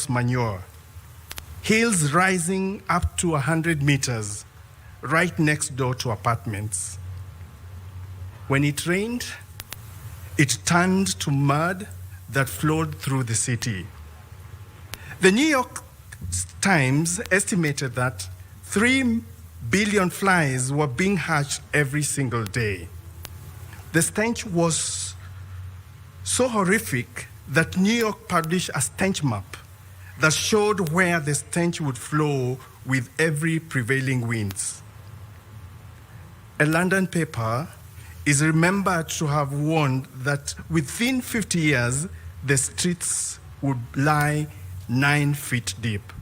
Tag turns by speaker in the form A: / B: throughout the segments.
A: manure. Hills rising up to 100 meters, right next door to apartments. When it rained, it turned to mud that flowed through the city. The New York Times estimated that 3 billion flies were being hatched every single day. The stench was so horrific that New York published a stench map that showed where the stench would flow with every prevailing winds. A London paper is remembered to have warned that within 50 years, the streets would lie 9 feet deep.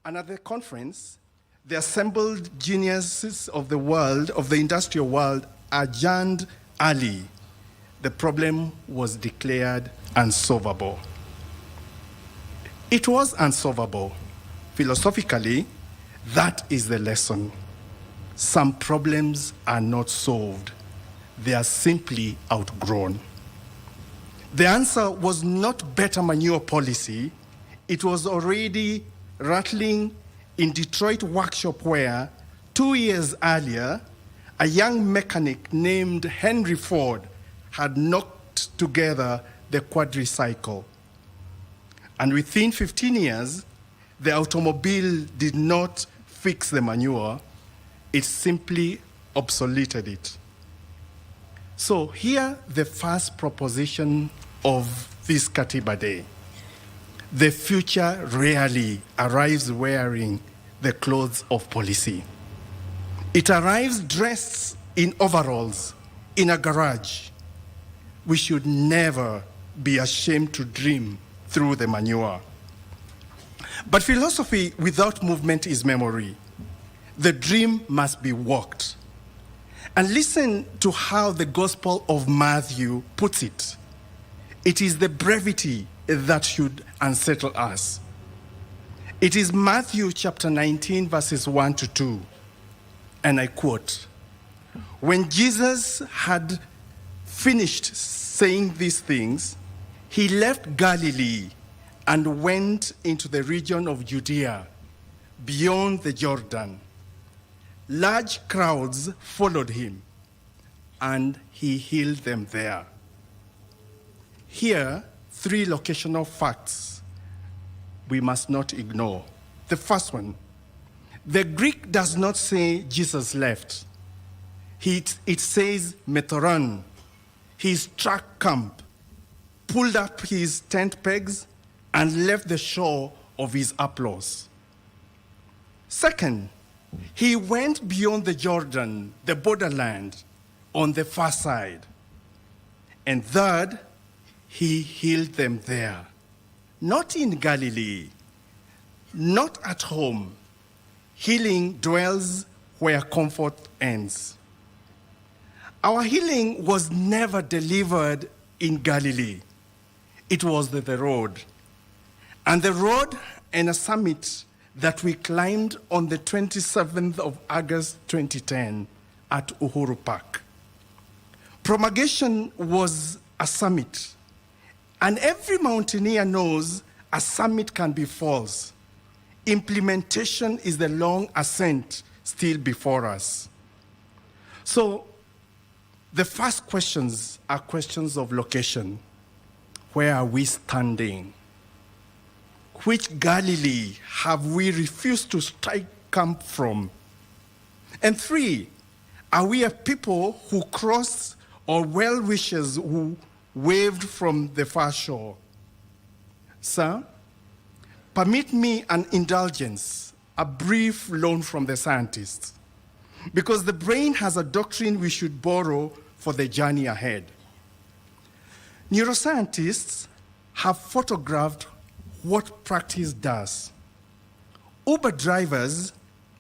A: And at the conference, the assembled geniuses of the world, of the industrial world, adjourned early. The problem was declared unsolvable. It was unsolvable. Philosophically, that is the lesson. Some problems are not solved. They are simply outgrown. The answer was not better manure policy. It was already rattling in Detroit workshop where 2 years earlier, a young mechanic named Henry Ford had knocked together the quadricycle. And within 15 years, the automobile did not fix the manure, it simply obsoleted it. So here, the first proposition of this Katiba Day. The future rarely arrives wearing the clothes of policy. It arrives dressed in overalls, in a garage. We should never be ashamed to dream through the manure. But philosophy without movement is memory. The dream must be walked. And listen to how the Gospel of Matthew puts it. It is the brevity that should unsettle us. It is Matthew chapter 19, verses 1 to 2. And I quote, "When Jesus had finished saying these things, he left Galilee and went into the region of Judea, beyond the Jordan. Large crowds followed him, and he healed them there." Here, 3 locational facts we must not ignore. The first one, the Greek does not say Jesus left. It says metoron. He struck camp, pulled up his tent pegs, and left the shore of his applause. Second, he went beyond the Jordan, the borderland, on the far side. And third, he healed them there. Not in Galilee, not at home. Healing dwells where comfort ends. Our healing was never delivered in Galilee. It was the road. And the road and a summit that we climbed on the 27th of August 2010 at Uhuru Park. Promulgation was a summit. And every mountaineer knows a summit can be false. Implementation is the long ascent still before us. So the first questions are questions of location. Where are we standing? Which Galilee have we refused to strike camp from? And 3, are we a people who crossed or well-wishers who waved from the far shore? Sir, permit me an indulgence, a brief loan from the scientists, because the brain has a doctrine we should borrow for the journey ahead. Neuroscientists have photographed what practice does. Uber drivers,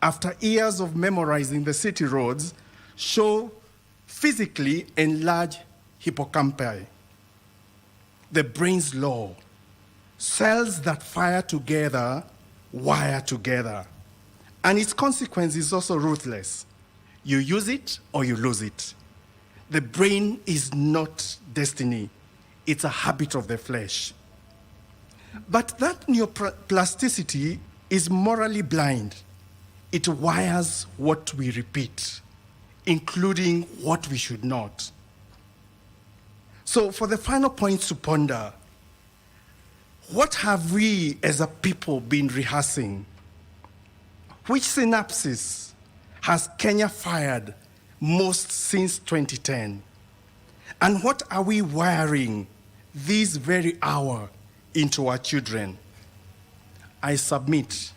A: after years of memorizing the city roads, show physically enlarged hippocampi. The brain's law. Cells that fire together, wire together. And its consequence is also ruthless. You use it or you lose it. The brain is not destiny. It's a habit of the flesh. But that neuroplasticity is morally blind. It wires what we repeat, including what we should not. So for the final points to ponder, what have we as a people been rehearsing? Which synapses has Kenya fired most since 2010? And what are we wiring this very hour into our children? I submit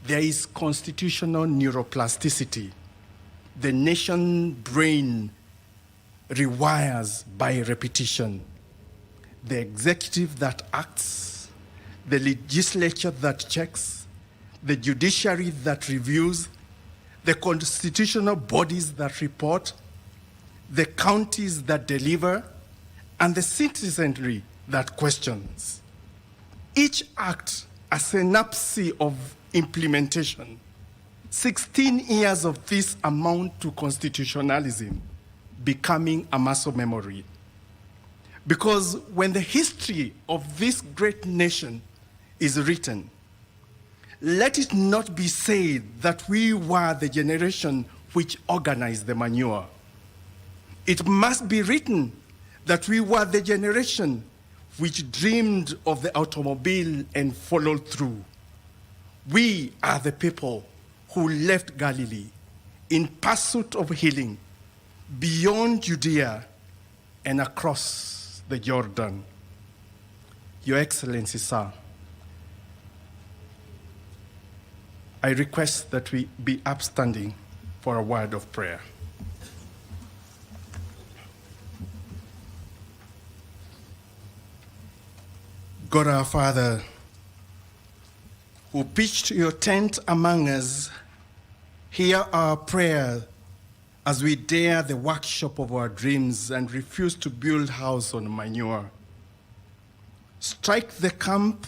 A: there is constitutional neuroplasticity. The nation brain rewires by repetition. The executive that acts, the legislature that checks, the judiciary that reviews, the constitutional bodies that report, the counties that deliver, and the citizenry that questions. Each act a synapse of implementation. 16 years of this amount to constitutionalism becoming a muscle memory. Because when the history of this great nation is written, let it not be said that we were the generation which organized the manure. It must be written that we were the generation which dreamed of the automobile and followed through. We are the people who left Galilee in pursuit of healing beyond Judea and across the Jordan. Your Excellency, sir, I request that we be upstanding for a word of prayer. God our Father, who pitched your tent among us, hear our prayer as we dare the workshop of our dreams and refuse to build house on manure. Strike the camp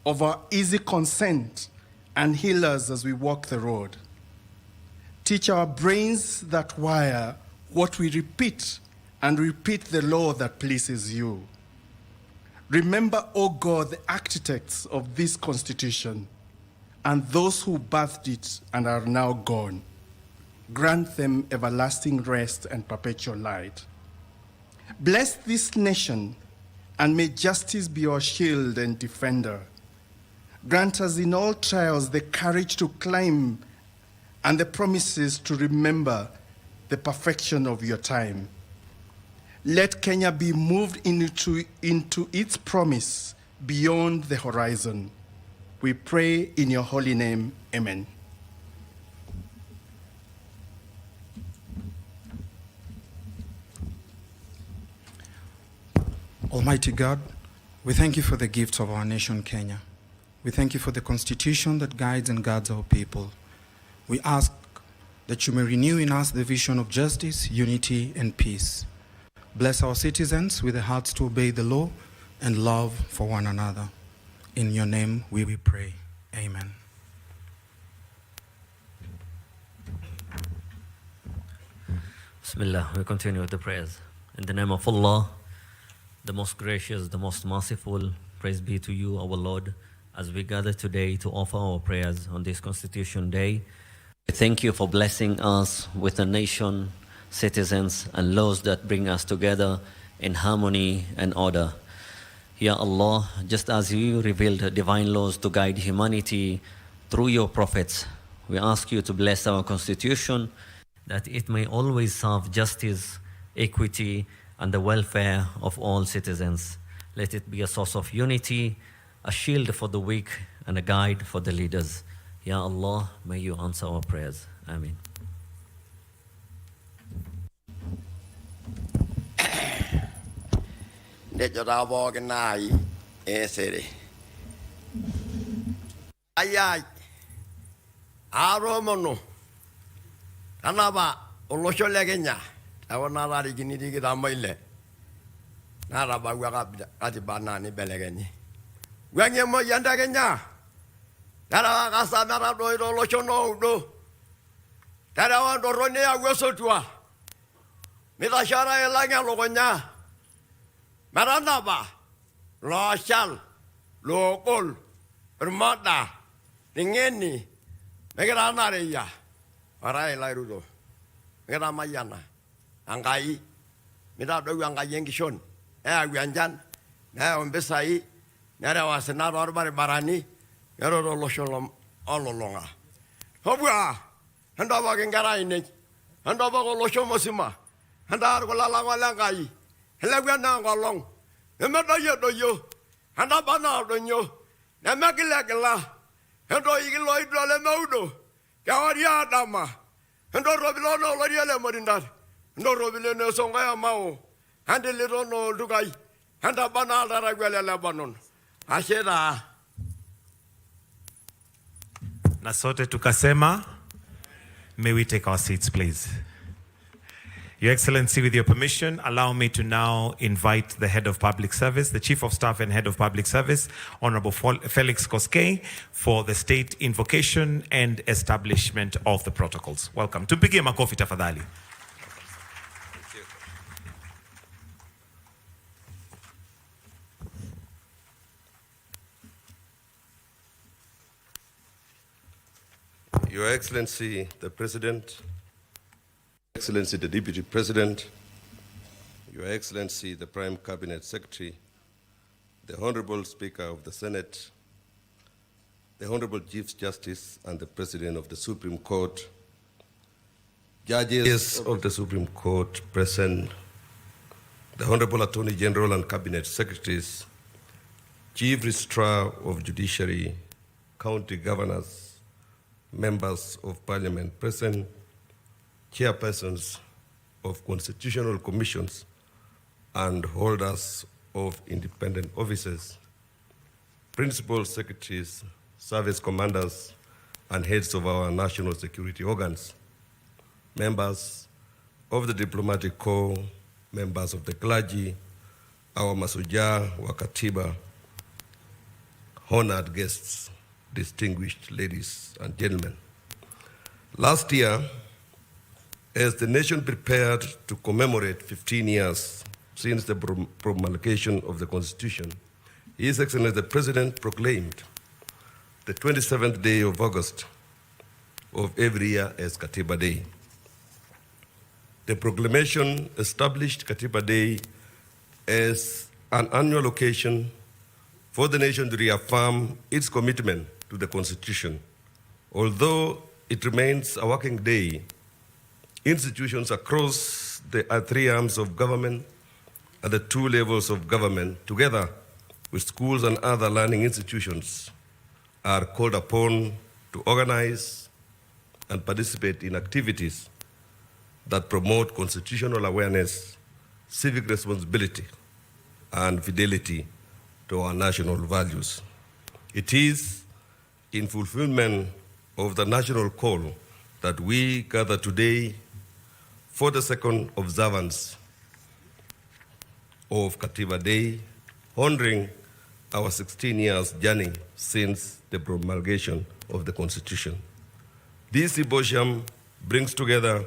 A: of our easy consent and heal us as we walk the road. Teach our brains that wire what we repeat and repeat the law that pleases you. Remember, O God, the architects of this Constitution and those who birthed it and are now gone. Grant them everlasting rest and perpetual light. Bless this nation, and may justice be our shield and defender. Grant us in all trials the courage to climb and the promises to remember the perfection of your time. Let Kenya be moved into its promise beyond the horizon. We pray in your holy name. Amen.
B: Almighty God, we thank you for the gifts of our nation, Kenya. We thank you for the constitution that guides and guards our people. We ask that you may renew in us the vision of justice, unity, and peace. Bless our citizens with the hearts to obey the law and love for one another. In your name we pray. Amen.
C: Bismillah, we continue with the prayers. In the name of Allah, the most gracious, the most merciful, praise be to you, our Lord, as we gather today to offer our prayers on this Constitution Day. We thank you for blessing us with a nation, citizens, and laws that bring us together in harmony and order. Ya Allah, just as you revealed divine laws to guide humanity through your prophets, we ask you to bless our Constitution, that it may always serve justice, equity, and the welfare of all citizens. Let it be a source of unity, a shield for the weak, and a guide for the leaders. Ya Allah, may you answer our prayers. Amen.
D: Ayay, Aromono, Anaba, Olosho Legenya, Awanara Ginidi Damaile, Naraba Atibana Belegeni. When you mo Yandagenya, Naragasa Narado Oloshono, that I want to run a whistle to her. Midashara Elanga Logonya, Maranaba, Lo Shal, lokol ermada ningeni negara nareya arai lairudo negara mayana angai mida do angai yengishon awianjan na ombesai nara wasena rorbare barani yaro loshon ololonga hobwa handa bagengara ine handa bago loshon mosima handa ko lala wala ngai helagwa na ngolong do yo handa bana do nyo na magilagala hando igilo idole maudo kawaria dama hando robilo no loria le modindar hando robilo no songa ya mao hande le no dugai handa bana dara gwele Lebanon ashera
E: na sote tukasema. May we take our seats, please. Your Excellency, with your permission, allow me to now invite the Head of Public Service, the Chief of Staff and Head of Public Service, Honorable Felix Koskei, for the state invocation and establishment of the protocols. Welcome. Tumpigie makofi tafadhali.
F: Your Excellency, the President, Excellency, the Deputy President, Your Excellency, the Prime Cabinet Secretary, the Honorable Speaker of the Senate, the Honorable Chief Justice and the President of the Supreme Court, judges of the Supreme Court present, the Honorable Attorney General and Cabinet Secretaries, Chief Registrar of Judiciary, County Governors, Members of Parliament present, chairpersons of constitutional commissions and holders of independent offices, principal secretaries, service commanders, and heads of our national security organs, members of the diplomatic corps, members of the clergy, our masuja wa katiba, honored guests, distinguished ladies and gentlemen. Last year, as the nation prepared to commemorate 15 years since the promulgation of the Constitution, His Excellency the President proclaimed the 27th day of August of every year as Katiba Day. The proclamation established Katiba Day as an annual occasion for the nation to reaffirm its commitment to the Constitution. Although it remains a working day, institutions across the three arms of government and the two levels of government, together with schools and other learning institutions, are called upon to organize and participate in activities that promote constitutional awareness, civic responsibility, and fidelity to our national values. It is in fulfillment of the national call that we gather today for the second observance of Katiba Day, honoring our 16 years journey since the promulgation of the Constitution. This symposium brings together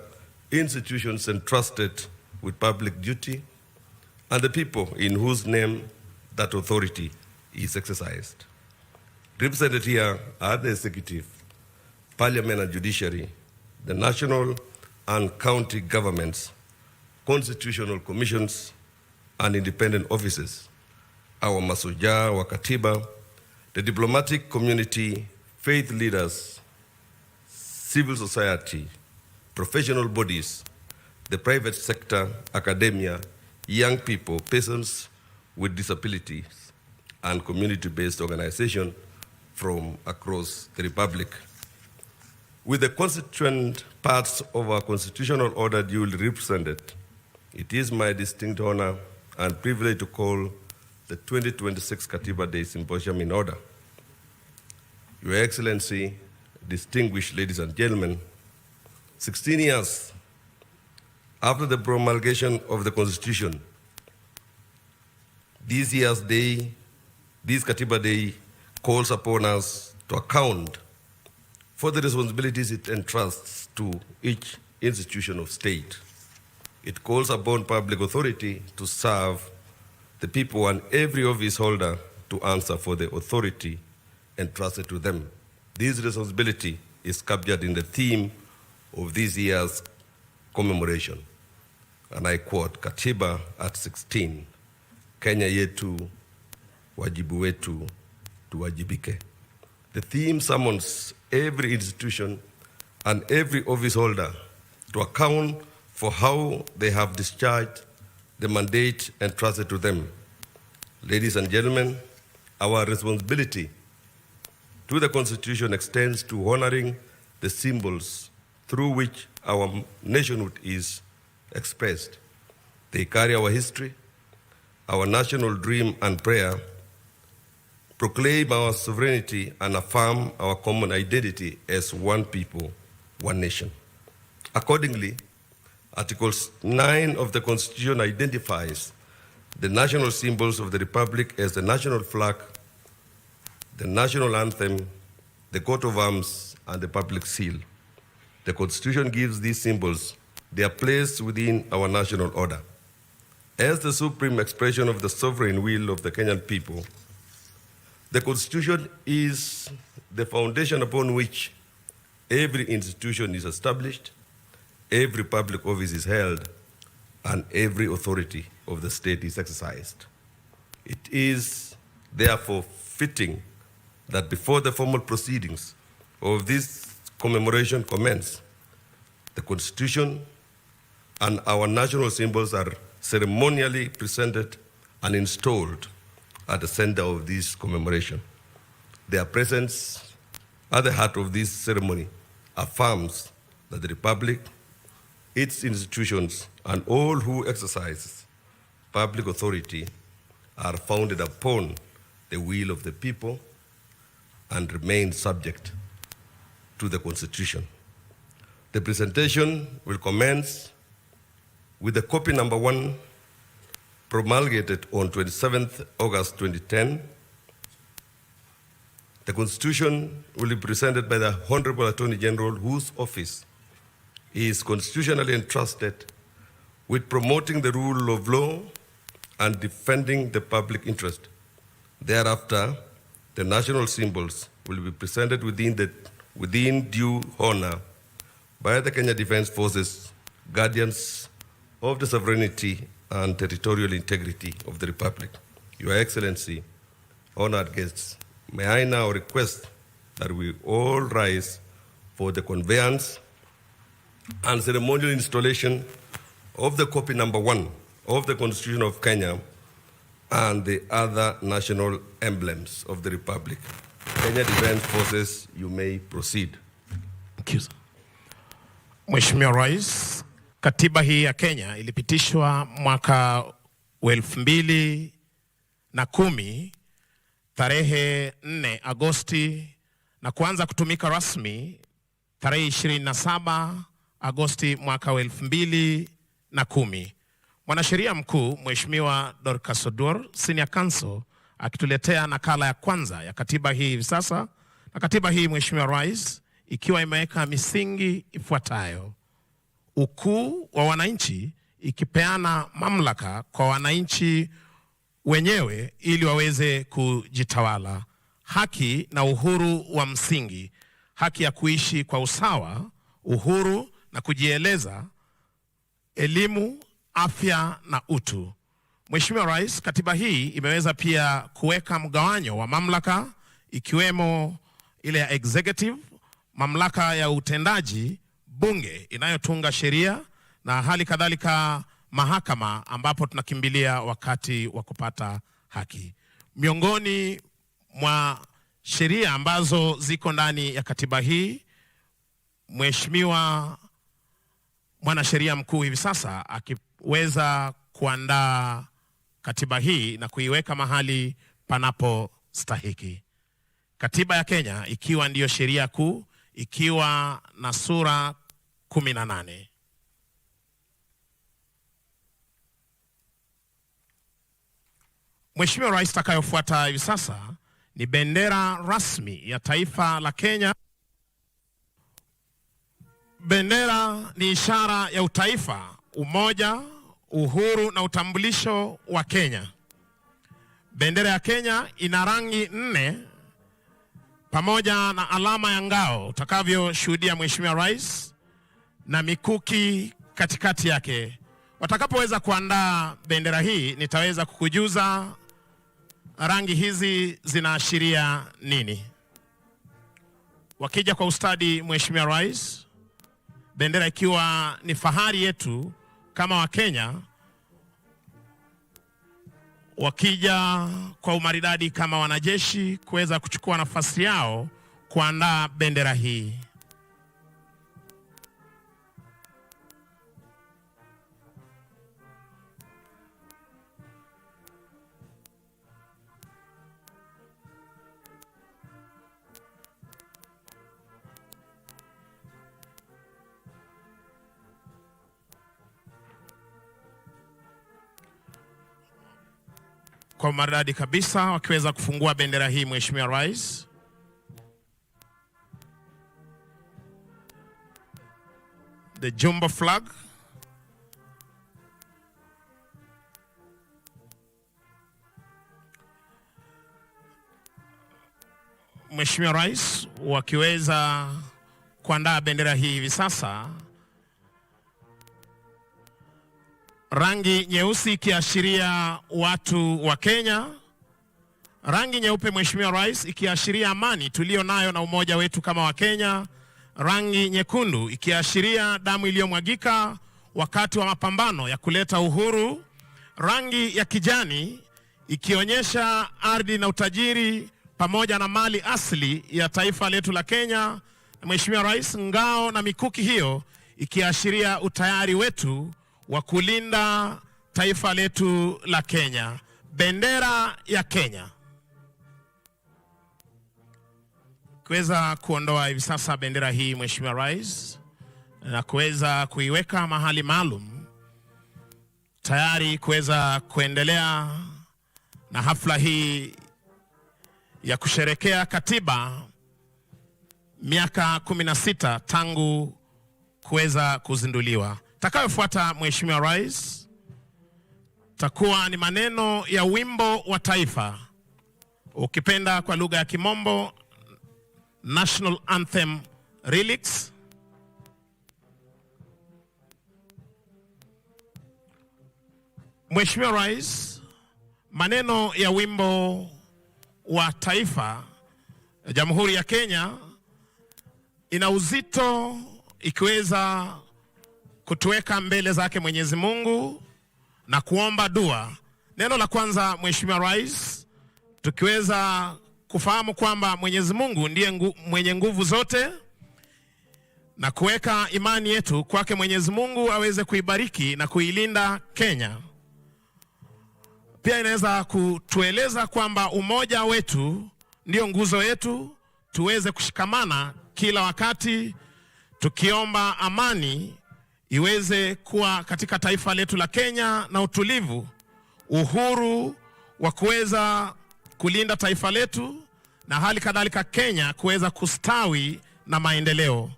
F: institutions entrusted with public duty and the people in whose name that authority is exercised. Represented here are the executive, parliament and judiciary, the national and county governments, constitutional commissions, and independent offices, our masuja wa katiba, the diplomatic community, faith leaders, civil society, professional bodies, the private sector, academia, young people, persons with disabilities, and community-based organizations from across the Republic. With the constituent parts of our constitutional order duly represented, it is my distinct honor and privilege to call the 2026 Katiba Day Symposium in order. Your Excellency, distinguished ladies and gentlemen, 16 years after the promulgation of the Constitution, this Katiba Day calls upon us to account for the responsibilities it entrusts to each institution of state. It calls upon public authority to serve the people and every office holder to answer for the authority entrusted to them. This responsibility is captured in the theme of this year's commemoration. And I quote, Katiba at 16, Kenya yetu, wajibu wetu, tuwajibike. The theme summons every institution and every office holder to account for how they have discharged the mandate entrusted to them. Ladies and gentlemen, our responsibility to the Constitution extends to honoring the symbols through which our nationhood is expressed. They carry our history, our national dream and prayer, proclaim our sovereignty, and affirm our common identity as one people, one nation. Accordingly, Article 9 of the Constitution identifies the national symbols of the Republic as the national flag, the national anthem, the coat of arms, and the public seal. The Constitution gives these symbols their place within our national order. As the supreme expression of the sovereign will of the Kenyan people, the Constitution is the foundation upon which every institution is established, every public office is held, and every authority of the state is exercised. It is therefore fitting that before the formal proceedings of this commemoration commence, the Constitution and our national symbols are ceremonially presented and installed at the center of this commemoration. Their presence at the heart of this ceremony affirms that the Republic, its institutions, and all who exercise public authority are founded upon the will of the people and remain subject to the Constitution. The presentation will commence with the copy number 1 promulgated on 27th August 2010. The Constitution will be presented by the Honorable Attorney General, whose office is constitutionally entrusted with promoting the rule of law and defending the public interest. Thereafter, the national symbols will be presented within due honor by the Kenya Defense Forces, guardians of the sovereignty and territorial integrity of the Republic. Your Excellency, honored guests, may I now request that we all rise for the conveyance and ceremonial installation of the copy number 1 of the Constitution of Kenya and the other national emblems of the Republic. Kenya Defense Forces, you may proceed.
G: Thank you, sir. Mheshimiwa Rais, katiba hii ya Kenya ilipitishwa mwaka wa 2010 tarehe 4 Agosti na kuanza kutumika rasmi tarehe 27 Agosti mwaka wa 2010. Mwanasheria mkuu Mheshimiwa Dorcas Oduor, Senior Counsel, akituletea nakala ya kwanza ya katiba hii hivi sasa. Na katiba hii, Mheshimiwa Rais, ikiwa imeweka misingi ifuatayo: ukuu wa wananchi, ikipeana mamlaka kwa wananchi wenyewe ili waweze kujitawala; haki na uhuru wa msingi, haki ya kuishi kwa usawa, uhuru na kujieleza; elimu, afya na utu. Mheshimiwa Rais, katiba hii imeweza pia kuweka mgawanyo wa mamlaka, ikiwemo ile ya executive, mamlaka ya utendaji, bunge inayotunga sheria, na hali kadhalika mahakama, ambapo tunakimbilia wakati wa kupata haki. Miongoni mwa sheria ambazo ziko ndani ya katiba hii, Mheshimiwa mwanasheria mkuu hivi sasa akiweza kuandaa katiba hii na kuiweka mahali panapostahiki. Katiba ya Kenya ikiwa ndiyo sheria kuu, ikiwa na sura 18. Mheshimiwa Rais, takayofuata hivi sasa ni bendera rasmi ya taifa la Kenya. Bendera ni ishara ya utaifa, umoja, uhuru na utambulisho wa Kenya. Bendera ya Kenya ina rangi 4 pamoja na alama ya ngao utakavyoshuhudia Mheshimiwa Rais na mikuki katikati yake. Watakapoweza kuandaa bendera hii, nitaweza kukujuza rangi hizi zinaashiria nini. Wakija kwa ustadi Mheshimiwa Rais, bendera ikiwa ni fahari yetu kama Wakenya, wakija kwa umaridadi kama wanajeshi kuweza kuchukua nafasi yao kuandaa bendera hii. Kwa maridadi kabisa wakiweza kufungua bendera hii Mheshimiwa Rais. The jumbo flag. Mheshimiwa Rais wakiweza kuandaa bendera hii hivi sasa. Rangi nyeusi ikiashiria watu wa Kenya. Rangi nyeupe Mheshimiwa Rais ikiashiria amani tulio nayo na umoja wetu kama wa Kenya. Rangi nyekundu ikiashiria damu iliyomwagika wakati wa mapambano ya kuleta uhuru. Rangi ya kijani ikionyesha ardhi na utajiri pamoja na mali asili ya taifa letu la Kenya. Mheshimiwa Rais, ngao na mikuki hiyo ikiashiria utayari wetu wa kulinda taifa letu la Kenya. Bendera ya Kenya. Kuweza kuondoa hivi sasa bendera hii Mheshimiwa Rais na kuweza kuiweka mahali maalum tayari kuweza kuendelea na hafla hii ya kusherekea katiba miaka 16 tangu kuweza kuzinduliwa. Takayofuata Mheshimiwa Rais takuwa ni maneno ya wimbo wa taifa, ukipenda kwa lugha ya Kimombo National Anthem Lyrics. Mheshimiwa Rais, maneno ya wimbo wa taifa ya Jamhuri ya Kenya ina uzito ikiweza kutuweka mbele zake Mwenyezi Mungu na kuomba dua. Neno la kwanza Mheshimiwa Rais, tukiweza kufahamu kwamba Mwenyezi Mungu ndiye mwenye nguvu zote na kuweka imani yetu kwake Mwenyezi Mungu aweze kuibariki na kuilinda Kenya. Pia inaweza kutueleza kwamba umoja wetu ndio nguzo yetu, tuweze kushikamana kila wakati tukiomba amani iweze kuwa katika taifa letu la Kenya na utulivu, uhuru wa kuweza kulinda taifa letu na hali kadhalika Kenya kuweza kustawi na maendeleo.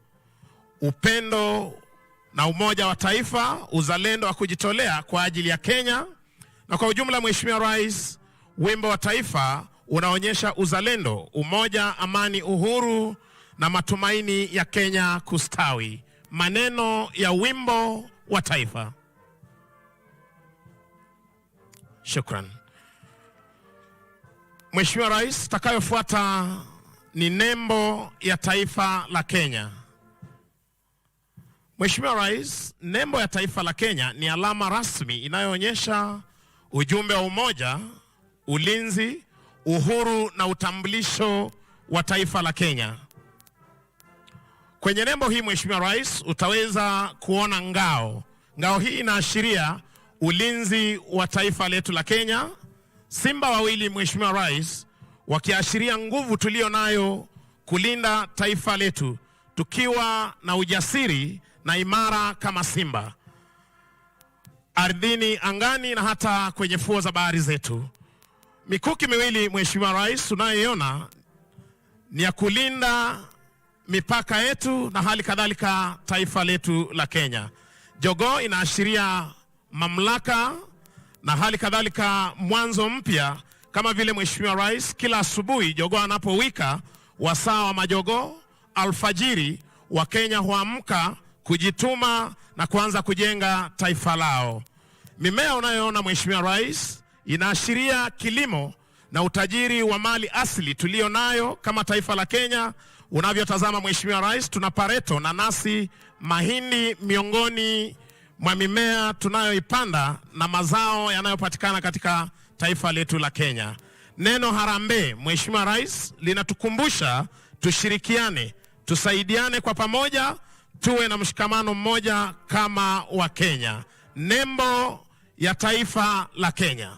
G: Upendo na umoja wa taifa, uzalendo wa kujitolea kwa ajili ya Kenya. Na kwa ujumla Mheshimiwa Rais, wimbo wa taifa unaonyesha uzalendo, umoja, amani, uhuru na matumaini ya Kenya kustawi. Maneno ya wimbo wa taifa. Shukran. Mheshimiwa Rais, takayofuata ni nembo ya taifa la Kenya. Mheshimiwa Rais, nembo ya taifa la Kenya ni alama rasmi inayoonyesha ujumbe wa umoja, ulinzi, uhuru na utambulisho wa taifa la Kenya. Kwenye nembo hii Mheshimiwa Rais utaweza kuona ngao. Ngao hii inaashiria ulinzi wa taifa letu la Kenya. Simba wawili Mheshimiwa Rais wakiashiria nguvu tulio nayo kulinda taifa letu, tukiwa na ujasiri na imara kama simba, ardhini, angani na hata kwenye fuo za bahari zetu. Mikuki miwili Mheshimiwa Rais unayoiona ni ya kulinda mipaka yetu na hali kadhalika taifa letu la Kenya. Jogoo inaashiria mamlaka na hali kadhalika mwanzo mpya kama vile Mheshimiwa Rais kila asubuhi jogoo anapowika, wasaa wa majogoo alfajiri, Wakenya huamka kujituma na kuanza kujenga taifa lao. Mimea unayoona Mheshimiwa Rais inaashiria kilimo na utajiri wa mali asili tulio nayo kama taifa la Kenya. Unavyotazama Mheshimiwa Rais, tuna pareto, nanasi, mahindi miongoni mwa mimea tunayoipanda na mazao yanayopatikana katika taifa letu la Kenya. Neno harambee, Mheshimiwa Rais, linatukumbusha tushirikiane, tusaidiane kwa pamoja, tuwe na mshikamano mmoja kama wa Kenya. Nembo ya taifa la Kenya.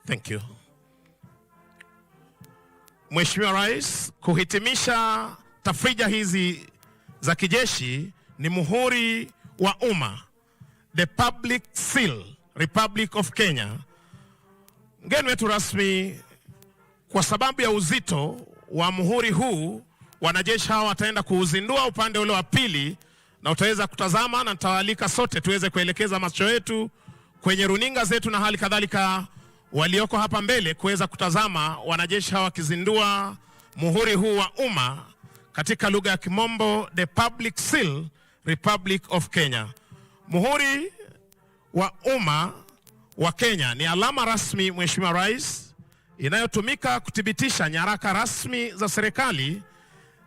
G: Thank you. Mheshimiwa Rais, kuhitimisha tafrija hizi za kijeshi ni muhuri wa umma, the public seal, Republic of Kenya. Mgeni wetu rasmi, kwa sababu ya uzito wa muhuri huu, wanajeshi hawa wataenda kuuzindua upande ule wa pili, na utaweza kutazama, na nitawaalika sote tuweze kuelekeza macho yetu kwenye runinga zetu na hali kadhalika walioko hapa mbele kuweza kutazama wanajeshi hawa wakizindua muhuri huu wa umma, katika lugha ya Kimombo, the public seal, Republic of Kenya. Muhuri wa umma wa Kenya ni alama rasmi, Mheshimiwa Rais, inayotumika kuthibitisha nyaraka rasmi za serikali,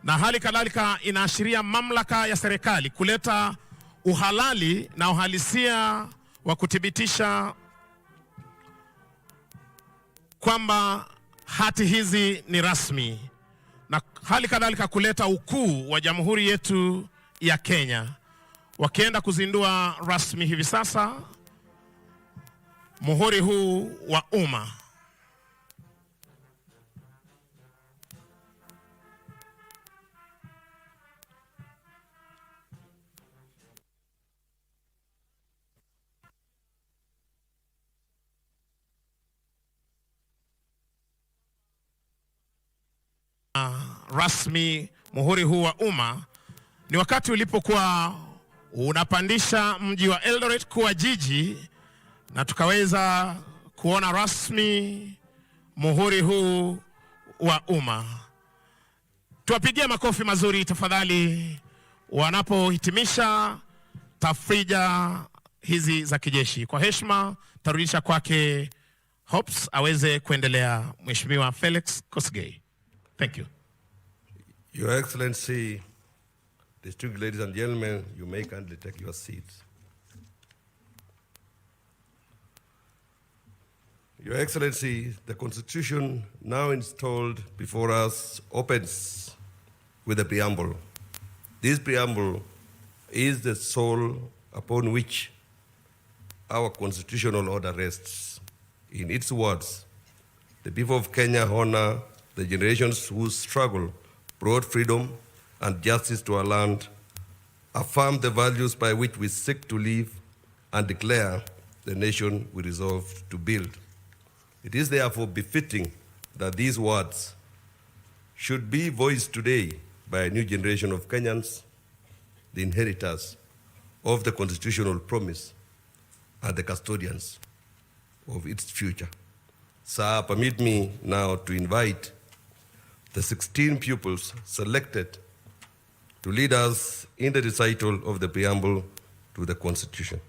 G: na hali kadhalika inaashiria mamlaka ya serikali kuleta uhalali na uhalisia wa kuthibitisha kwamba hati hizi ni rasmi, na hali kadhalika kuleta ukuu wa jamhuri yetu ya Kenya. Wakienda kuzindua rasmi hivi sasa muhuri huu wa umma. Rasmi muhuri huu wa umma ni wakati ulipokuwa unapandisha mji wa Eldoret kuwa jiji, na tukaweza kuona rasmi muhuri huu wa umma. Tuwapigie makofi mazuri tafadhali wanapohitimisha tafrija hizi za kijeshi. Kwa heshima tarudisha kwake Hops aweze kuendelea. Mheshimiwa Felix Kosgei. Thank you.
F: Your Excellency, distinguished ladies and gentlemen, you may kindly take your seats. Your Excellency, the Constitution now installed before us opens with a preamble. This preamble is the soul upon which our constitutional order rests. In its words, the people of Kenya honor the generations whose struggle brought freedom and justice to our land, affirm the values by which we seek to live, and declare the nation we resolve to build. It is therefore befitting that these words should be voiced today by a new generation of Kenyans, the inheritors of the constitutional promise and the custodians of its future. Sir, permit me now to invite the 16 pupils selected to lead us in the recital of the preamble to the Constitution.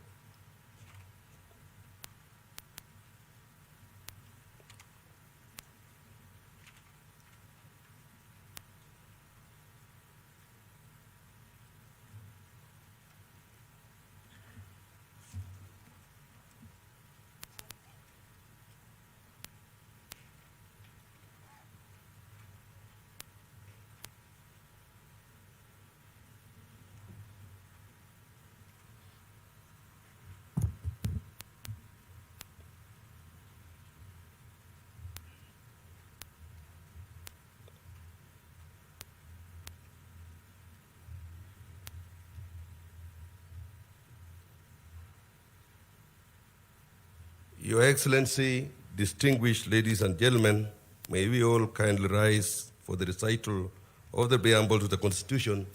F: Your Excellency, distinguished ladies and gentlemen, may we all kindly rise for the recital of the preamble to the Constitution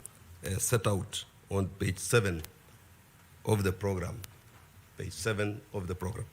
F: set out on page 7 of the program. Page 7 of the program.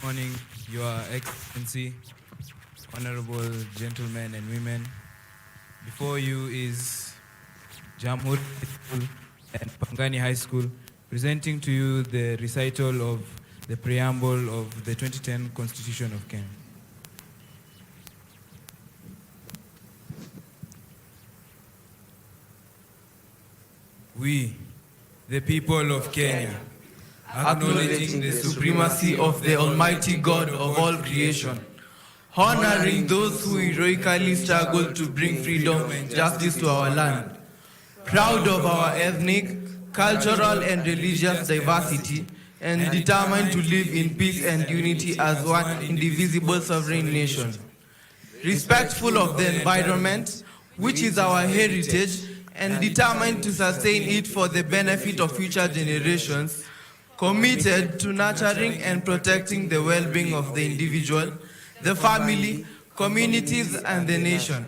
H: Morning, Your Excellency, honorable gentlemen and women. Before you is Jamhuri High School and Pangani High School, presenting to you the recital of the preamble of the 2010 Constitution of Kenya. We, the people of Kenya, acknowledging the supremacy of the Almighty God of all creation, honoring those who heroically struggled to bring freedom and justice to our land, proud of our ethnic, cultural, and religious diversity, and determined to live in peace and unity as one indivisible sovereign nation. Respectful of the environment, which is our heritage, and determined to sustain it for the benefit of future generations, committed to nurturing and protecting the well-being of the individual, the family, communities, and the nation.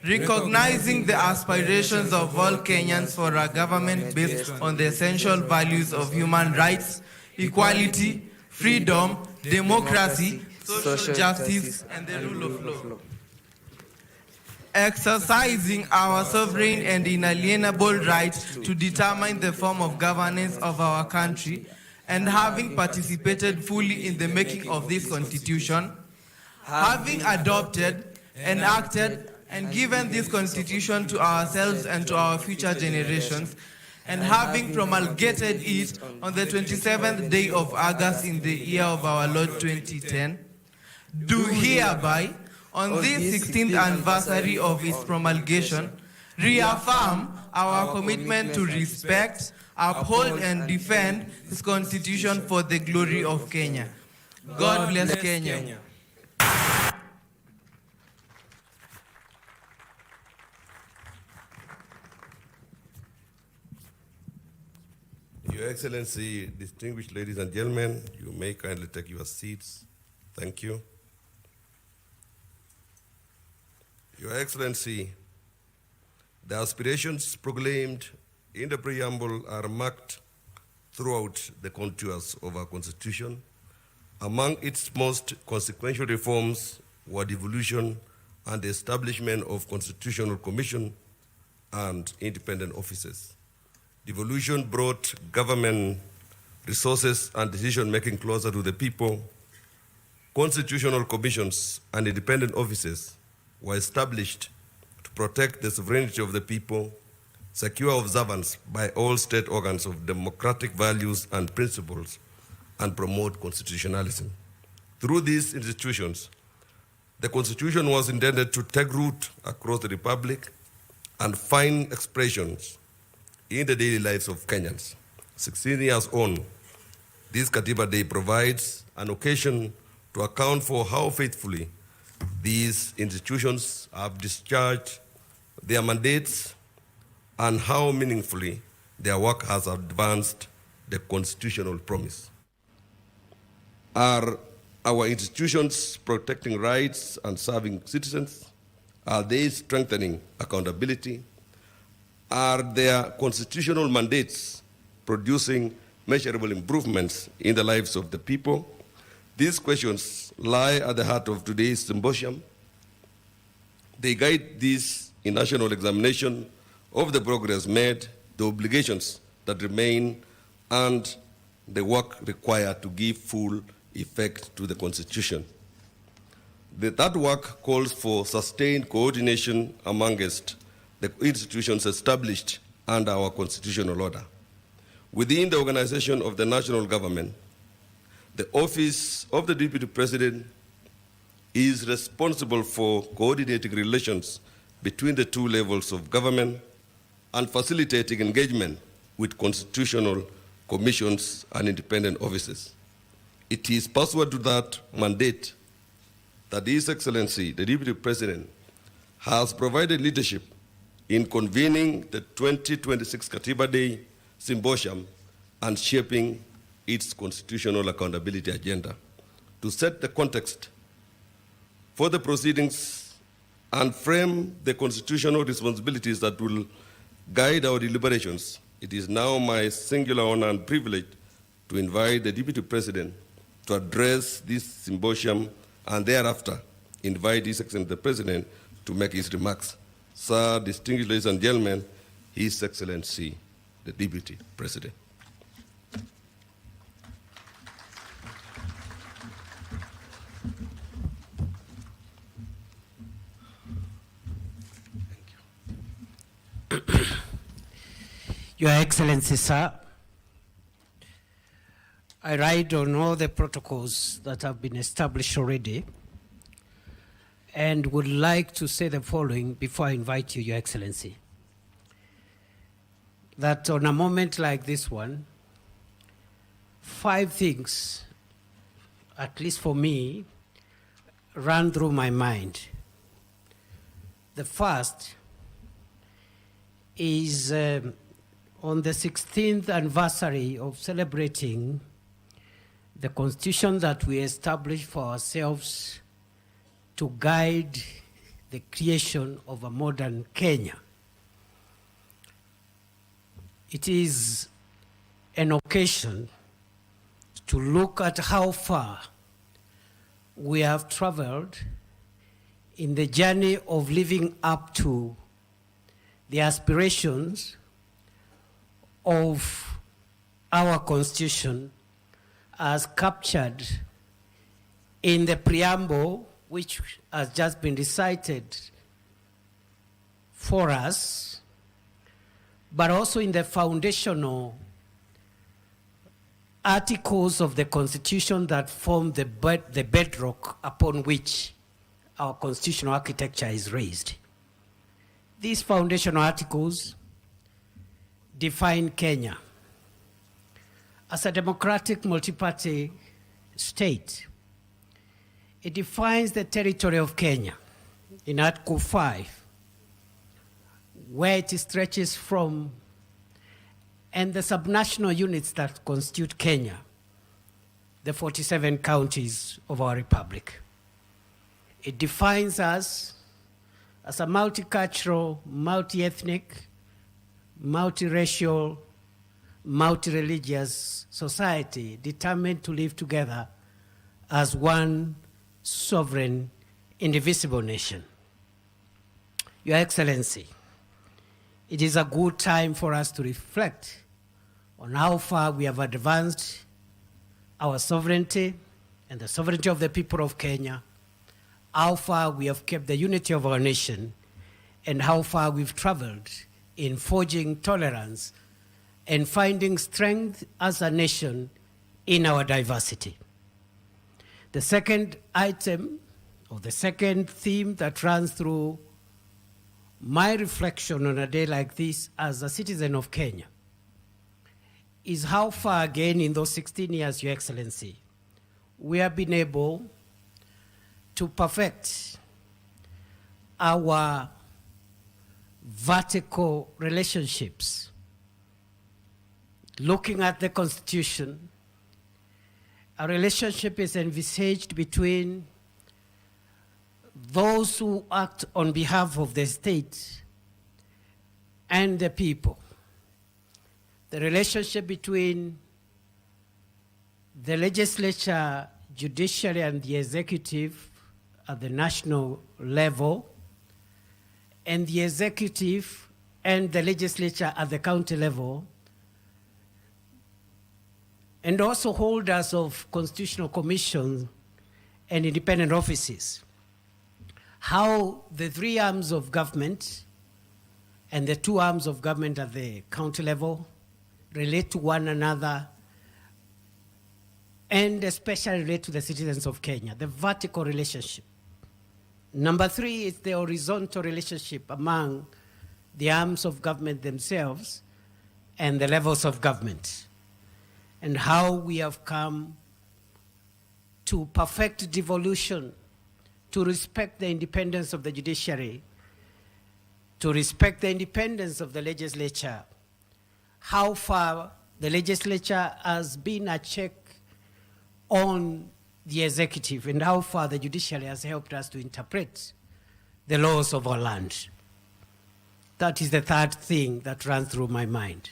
H: Recognizing the aspirations of all Kenyans for a government based on the essential values of human rights, equality, freedom, democracy, social justice, and the rule of law. Exercising our sovereign and inalienable right to determine the form of governance of our country, and having participated fully in the making of this constitution, having adopted, enacted, and given this constitution to ourselves and to our future generations, and having promulgated it on the 27th day of August in the year of our Lord 2010, do hereby, on this 16th anniversary of its promulgation, reaffirm our commitment to respect, uphold, and defend this constitution for the glory of Kenya. God bless Kenya.
F: Your Excellency, distinguished ladies and gentlemen, you may kindly take your seats. Thank you. Your Excellency, the aspirations proclaimed in the preamble are marked throughout the contours of our Constitution. Among its most consequential reforms were devolution and the establishment of Constitutional Commission and independent offices. Devolution brought government resources and decision-making closer to the people. Constitutional commissions and independent offices were established to protect the sovereignty of the people, secure observance by all state organs of democratic values and principles, and promote constitutionalism. Through these institutions, the Constitution was intended to take root across the Republic and find expressions in the daily lives of Kenyans. 16 years on, this Katiba Day provides an occasion to account for how faithfully these institutions have discharged their mandates and how meaningfully their work has advanced the constitutional promise. Are our institutions protecting rights and serving citizens? Are they strengthening accountability? Are their constitutional mandates producing measurable improvements in the lives of the people? These questions lie at the heart of today's symposium. They guide this national examination of the progress made, the obligations that remain, and the work required to give full effect to the Constitution. That work calls for sustained coordination amongst the institutions established under our constitutional order. Within the organization of the national government, the office of the Deputy President is responsible for coordinating relations between the two levels of government and facilitating engagement with constitutional commissions and independent offices. It is pursuant to that mandate that His Excellency, the Deputy President, has provided leadership in convening the 2026 Katiba Day Symposium and shaping its constitutional accountability agenda. To set the context, for the proceedings and frame the constitutional responsibilities that will guide our deliberations, it is now my singular honor and privilege to invite the Deputy President to address this symposium and thereafter invite His Excellency the President to make his remarks. Sir, distinguished ladies and gentlemen, His Excellency the Deputy President.
I: Your Excellency, sir, I ride on all the protocols that have been established already and would like to say the following before I invite you, Your Excellency. That on a moment like this one, 5 things, at least for me, ran through my mind. The first is on the 16th anniversary of celebrating the constitution that we established for ourselves to guide the creation of a modern Kenya. It is an occasion to look at how far we have traveled in the journey of living up to the aspirations of our Constitution as captured in the preamble, which has just been recited for us, but also in the foundational articles of the Constitution that form the bedrock upon which our constitutional architecture is raised. These foundational articles define Kenya as a democratic multi-party state. It defines the territory of Kenya in Article 5, where it stretches from, and the subnational units that constitute Kenya, the 47 counties of our republic. It defines us as a multicultural, multi-ethnic, multiracial, multi-religious society determined to live together as one sovereign, indivisible nation. Your Excellency, it is a good time for us to reflect on how far we have advanced our sovereignty and the sovereignty of the people of Kenya, how far we have kept the unity of our nation, and how far we've traveled in forging tolerance and finding strength as a nation in our diversity. The second item, or the second theme that runs through my reflection on a day like this as a citizen of Kenya, is how far again in those 16 years, Your Excellency, we have been able to perfect our vertical relationships. Looking at the Constitution, a relationship is envisaged between those who act on behalf of the state and the people. The relationship between the legislature, judiciary, and the executive at the national level, and the executive and the legislature at the county level, and also holders of constitutional commissions and independent offices. How the 3 arms of government and the 2 arms of government at the county level relate to one another, and especially relate to the citizens of Kenya, the vertical relationship. Number 3 is the horizontal relationship among the arms of government themselves and the levels of government, and how we have come to perfect devolution, to respect the independence of the judiciary, to respect the independence of the legislature, how far the legislature has been a check on the executive and how far the judiciary has helped us to interpret the laws of our land. That is the third thing that runs through my mind.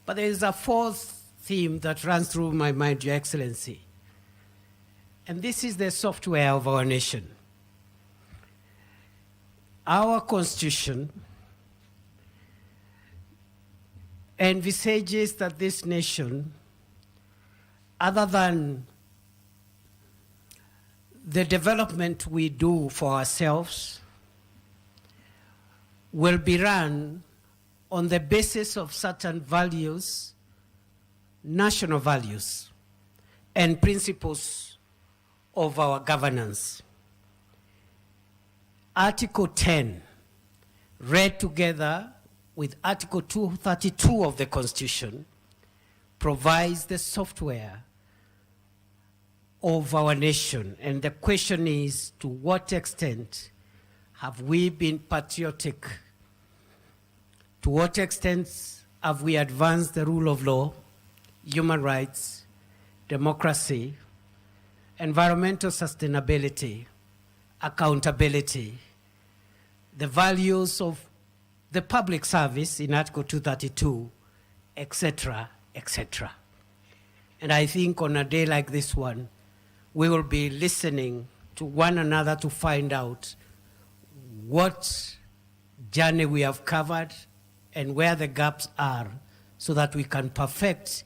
I: But there is a fourth theme that runs through my mind, Your Excellency. And this is the software of our nation. Our Constitution envisages that this nation, other than the development we do for ourselves, will be run on the basis of certain values, national values, and principles of our governance. Article 10, read together with Article 232 of the Constitution, provides the software of our nation. And the question is, to what extent have we been patriotic? To what extent have we advanced the rule of law, human rights, democracy, environmental sustainability, accountability, the values of the public service in Article 232, etc., etc. And I think on a day like this one, we will be listening to one another to find out what journey we have covered and where the gaps are, so that we can perfect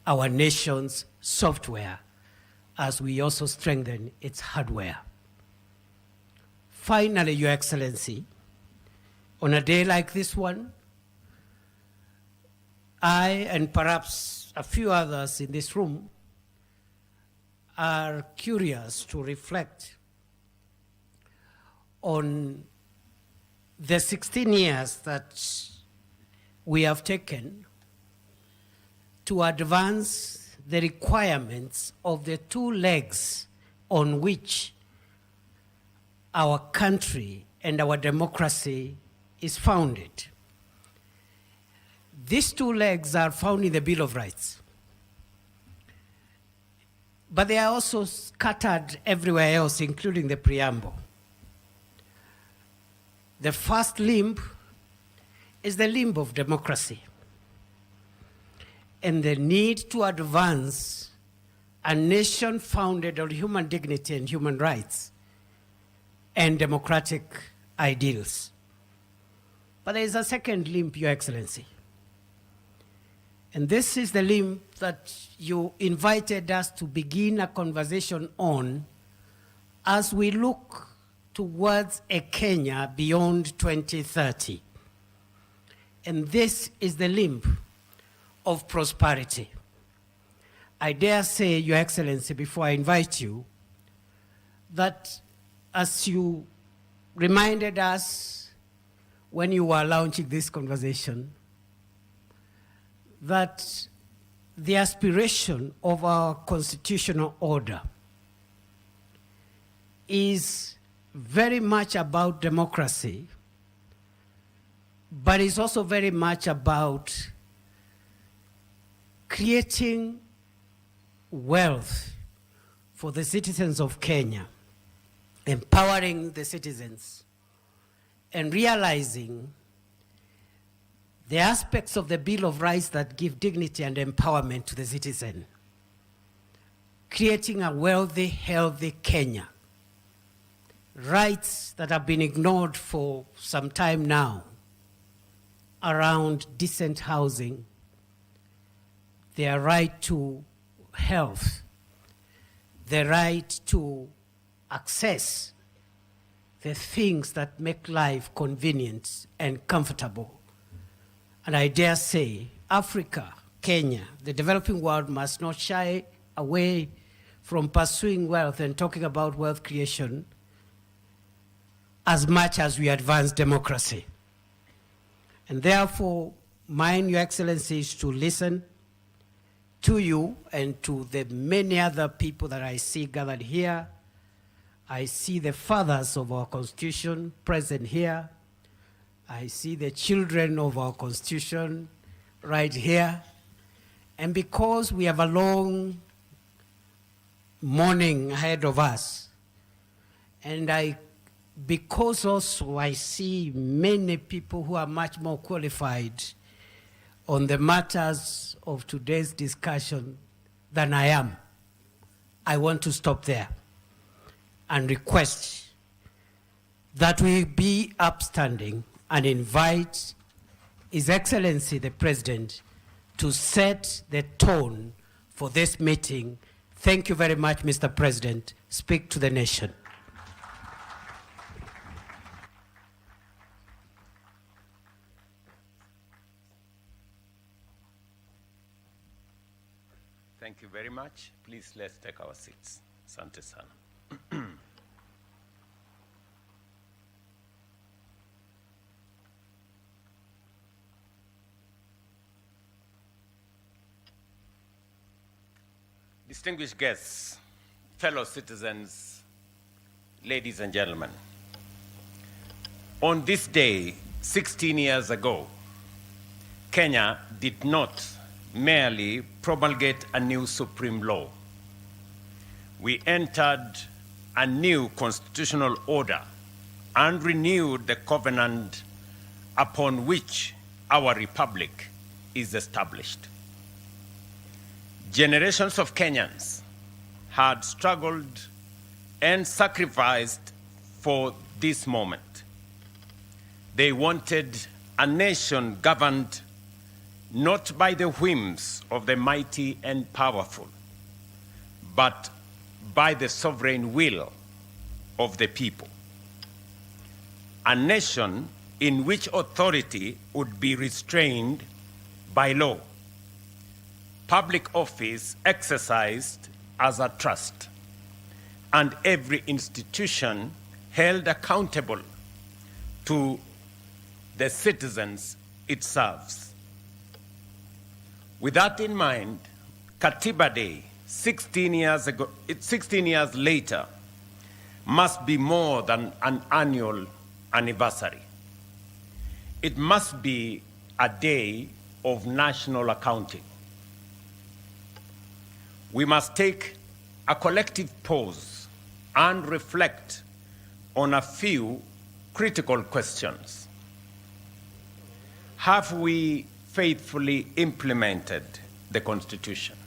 I: our nation's software as we also strengthen its hardware. Finally, Your Excellency, on a day like this one, I and perhaps a few others in this room are curious to reflect on the 16 years that we have taken to advance the requirements of the two legs on which our country and our democracy is founded. These two legs are found in the Bill of Rights, but they are also scattered everywhere else, including the preamble. The first limb is the limb of democracy and the need to advance a nation founded on human dignity and human rights and democratic ideals. But there is a second limb, Your Excellency. And this is the limb that you invited us to begin a conversation on as we look towards a Kenya beyond 2030. And this is the limb of prosperity. I dare say, Your Excellency, before I invite you, that as you reminded us when you were launching this conversation, that the aspiration of our constitutional order is very much about democracy, but it's also very much about creating wealth for the citizens of Kenya, empowering the citizens, and realizing the aspects of the Bill of Rights that give dignity and empowerment to the citizen, creating a wealthy, healthy Kenya. Rights that have been ignored for some time now around decent housing, their right to health, the right to access the things that make life convenient and comfortable. And I dare say, Africa, Kenya, the developing world must not shy away from pursuing wealth and talking about wealth creation as much as we advance democracy. And therefore, mine, Your Excellency, is to listen to you and to the many other people that I see gathered here. I see the fathers of our Constitution present here. I see the children of our Constitution right here. And because we have a long morning ahead of us. And because also I see many people who are much more qualified on the matters of today's discussion than I am, I want to stop there and request that we be upstanding and invite His Excellency the President to set the tone for this meeting. Thank you very much, Mr. President. Speak to the nation.
J: Thank you very much. Please, let's take our seats. Asante sana. Distinguished guests, fellow citizens, ladies and gentlemen, on this day, 16 years ago, Kenya did not merely promulgate a new supreme law. We entered a new constitutional order and renewed the covenant upon which our republic is established. Generations of Kenyans had struggled and sacrificed for this moment. They wanted a nation governed not by the whims of the mighty and powerful, but by the sovereign will of the people. A nation in which authority would be restrained by law, public office exercised as a trust, and every institution held accountable to the citizens it serves. With that in mind, Katiba Day, 16 years later, must be more than an annual anniversary. It must be a day of national accounting. We must take a collective pause and reflect on a few critical questions. Have we faithfully implemented the Constitution?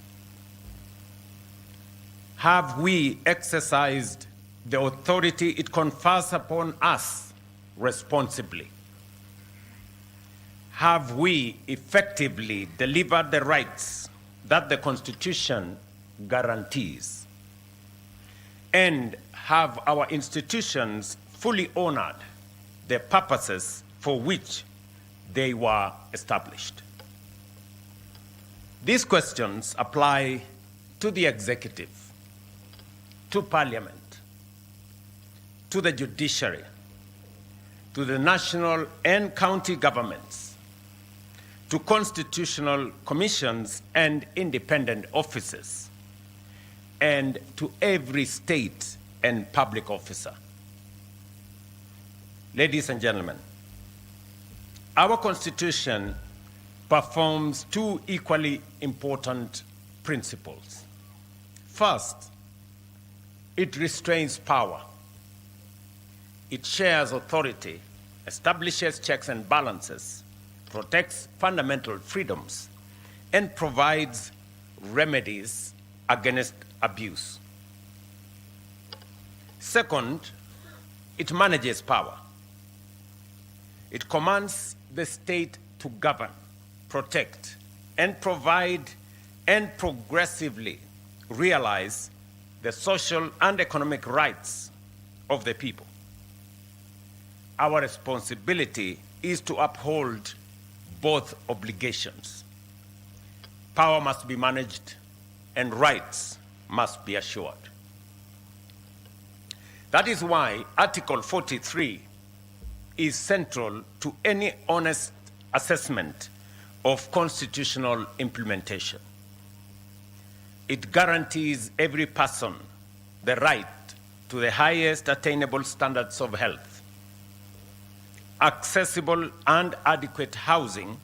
J: Have we exercised the authority it confers upon us responsibly? Have we effectively delivered the rights that the Constitution guarantees? And have our institutions fully honored the purposes for which they were established? These questions apply to the executive, to parliament, to the judiciary, to the national and county governments, to constitutional commissions and independent offices, and to every state and public officer. Ladies and gentlemen, our Constitution performs two equally important principles. First, it restrains power. It shares authority, establishes checks and balances, protects fundamental freedoms, and provides remedies against abuse. Second, it manages power. It commands the state to govern, protect, and provide, and progressively realize the social and economic rights of the people. Our responsibility is to uphold both obligations. Power must be managed and rights must be assured. That is why Article 43 is central to any honest assessment of constitutional implementation. It guarantees every person the right to the highest attainable standards of health, accessible and adequate housing,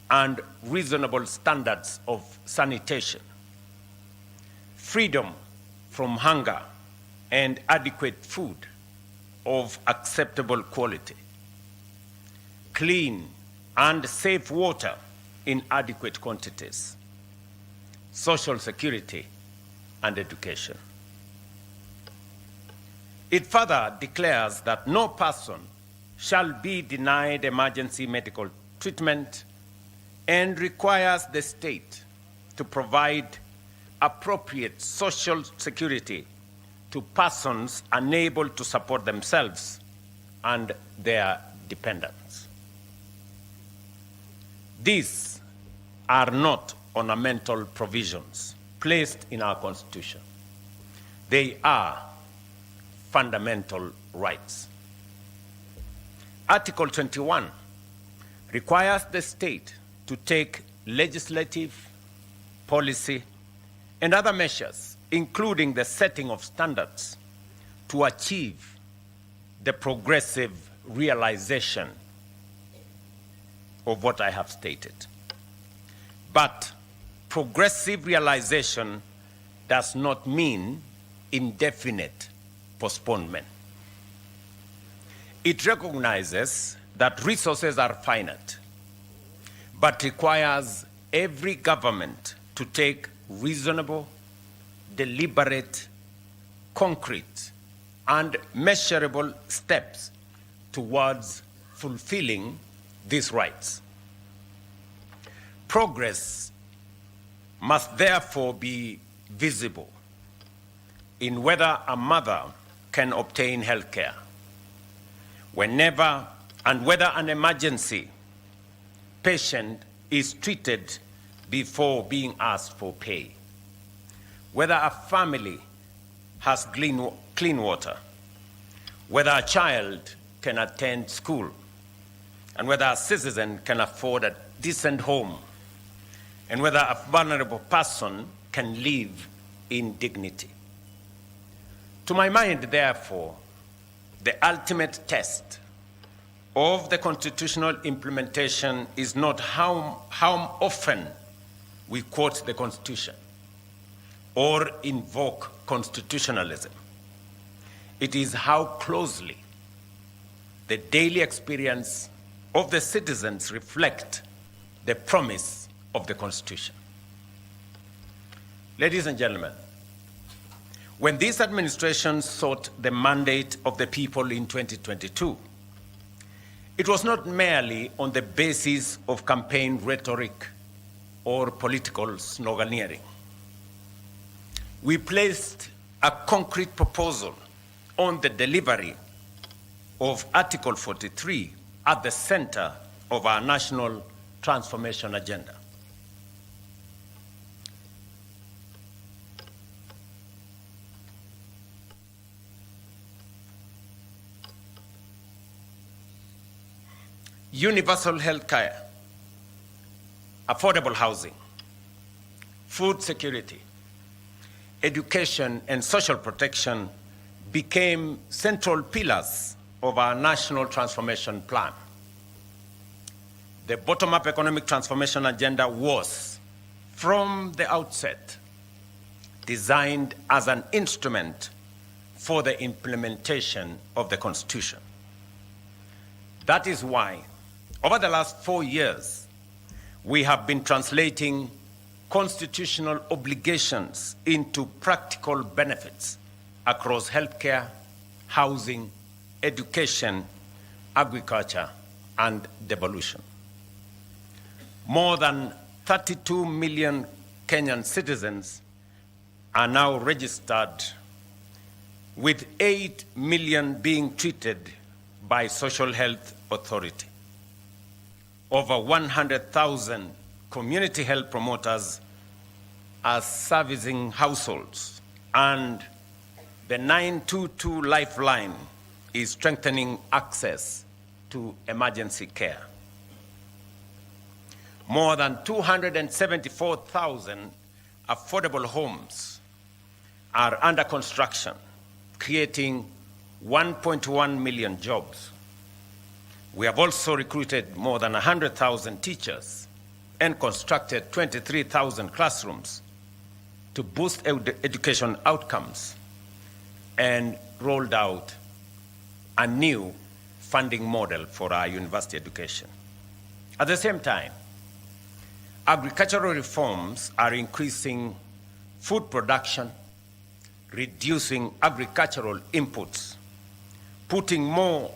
J: and reasonable standards of sanitation, freedom from hunger and adequate food of acceptable quality, clean and safe water in adequate quantities, social security, and education. It further declares that no person shall be denied emergency medical treatment and requires the state to provide appropriate social security to persons unable to support themselves and their dependents. These are not ornamental provisions placed in our Constitution. They are fundamental rights. Article 21 requires the state to take legislative, policy, and other measures, including the setting of standards, to achieve the progressive realization of what I have stated. But progressive realization does not mean indefinite postponement. It recognizes that resources are finite, but requires every government to take reasonable, deliberate, concrete, and measurable steps towards fulfilling these rights. Progress must therefore be visible in whether a mother can obtain health care, whenever and whether an emergency patient is treated before being asked for pay, whether a family has clean water, whether a child can attend school, and whether a citizen can afford a decent home, and whether a vulnerable person can live in dignity. To my mind, therefore, the ultimate test of the constitutional implementation is not how often we quote the Constitution or invoke constitutionalism. It is how closely the daily experience of the citizens reflect the promise of the Constitution. Ladies and gentlemen, when this administration sought the mandate of the people in 2022, it was not merely on the basis of campaign rhetoric or political sloganeering. We placed a concrete proposal on the delivery of Article 43 at the center of our national transformation agenda. Universal health care, affordable housing, food security, education, and social protection became central pillars of our national transformation plan. The bottom-up economic transformation agenda was, from the outset, designed as an instrument for the implementation of the Constitution. That is why, over the last 4 years, we have been translating constitutional obligations into practical benefits across healthcare, housing, education, agriculture, and devolution. More than 32 million Kenyan citizens are now registered, with 8 million being treated by Social Health Authority. Over 100,000 community health promoters are servicing households, and the 922 Lifeline is strengthening access to emergency care. More than 274,000 affordable homes are under construction, creating 1.1 million jobs. We have also recruited more than 100,000 teachers and constructed 23,000 classrooms, to boost education outcomes and rolled out a new funding model for our university education. At the same time, agricultural reforms are increasing food production, reducing agricultural inputs, putting more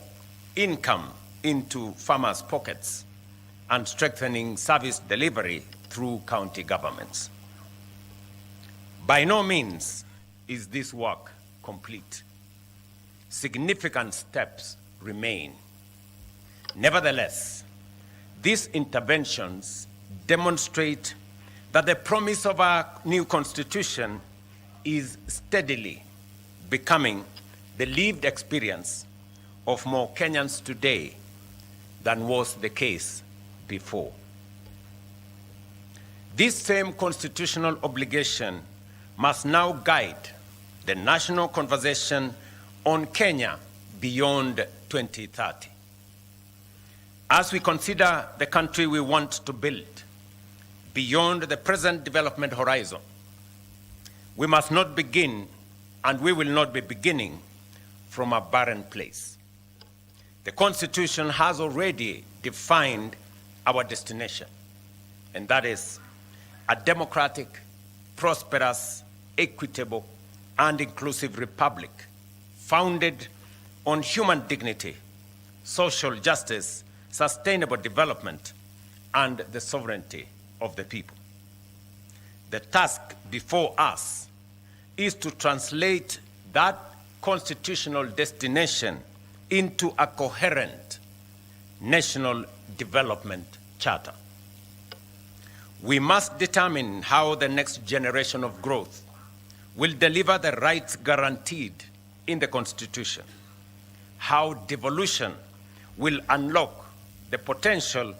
J: income into farmers' pockets, and strengthening service delivery through county governments. By no means is this work complete. Significant steps remain. Nevertheless, these interventions demonstrate that the promise of our new constitution is steadily becoming the lived experience of more Kenyans today than was the case before. This same constitutional obligation must now guide the national conversation on Kenya beyond 2030. As we consider the country we want to build beyond the present development horizon, we must not begin, and we will not be beginning, from a barren place. The Constitution has already defined our destination, and that is a democratic, prosperous, equitable, and inclusive republic founded on human dignity, social justice, sustainable development, and the sovereignty of the people. The task before us is to translate that constitutional destination into a coherent national development charter. We must determine how the next generation of growth will deliver the rights guaranteed in the Constitution, how devolution will unlock the potential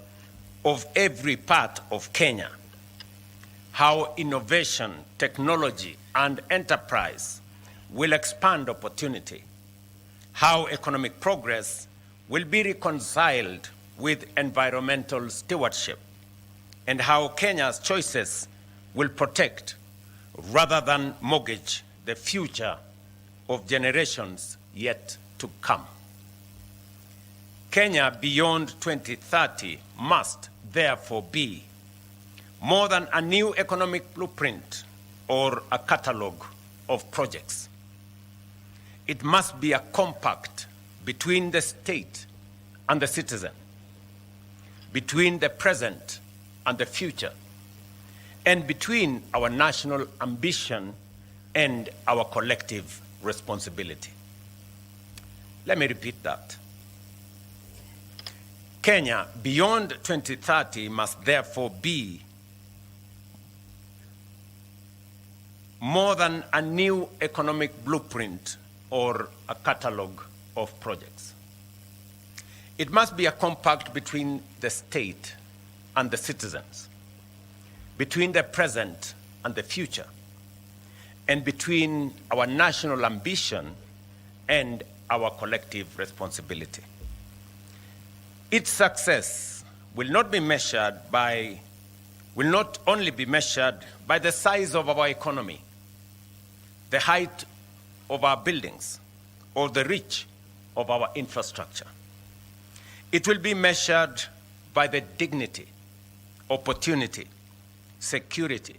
J: of every part of Kenya, how innovation, technology, and enterprise will expand opportunity, how economic progress will be reconciled with environmental stewardship, and how Kenya's choices will protect rather than mortgage the future of generations yet to come. Kenya beyond 2030 must therefore be more than a new economic blueprint or a catalogue of projects. It must be a compact between the state and the citizen, between the present and the future, and between our national ambition and our collective responsibility. Let me repeat that. Kenya beyond 2030 must therefore be more than a new economic blueprint or a catalogue of projects. It must be a compact between the state and the citizens, between the present and the future, and between our national ambition and our collective responsibility. Its success will not only be measured by the size of our economy, the height of our buildings, or the reach of our infrastructure. It will be measured by the dignity, opportunity, security,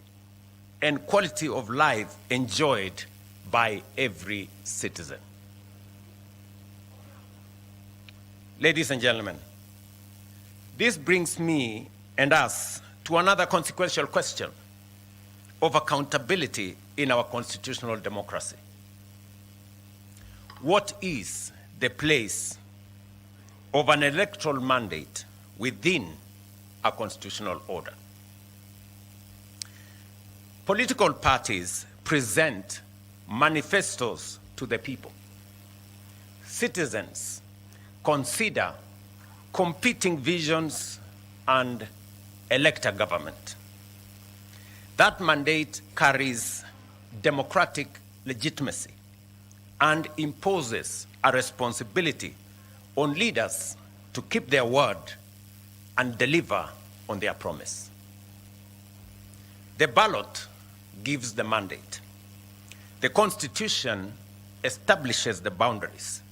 J: and quality of life enjoyed by every citizen. Ladies and gentlemen, this brings me and us to another consequential question of accountability in our constitutional democracy. What is the place of an electoral mandate within a constitutional order? Political parties present manifestos to the people. Citizens consider competing visions and elect a government. That mandate carries democratic legitimacy and imposes a responsibility on leaders to keep their word and deliver on their promise. The ballot gives the mandate. The Constitution establishes the boundaries.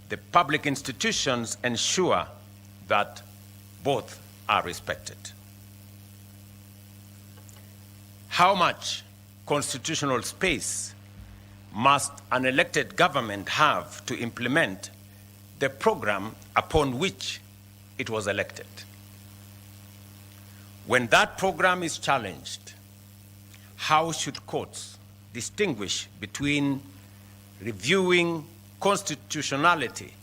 J: The public institutions ensure that both are respected. How much constitutional space must an elected government have to implement the program upon which it was elected? When that program is challenged, how should courts distinguish between reviewing constitutionality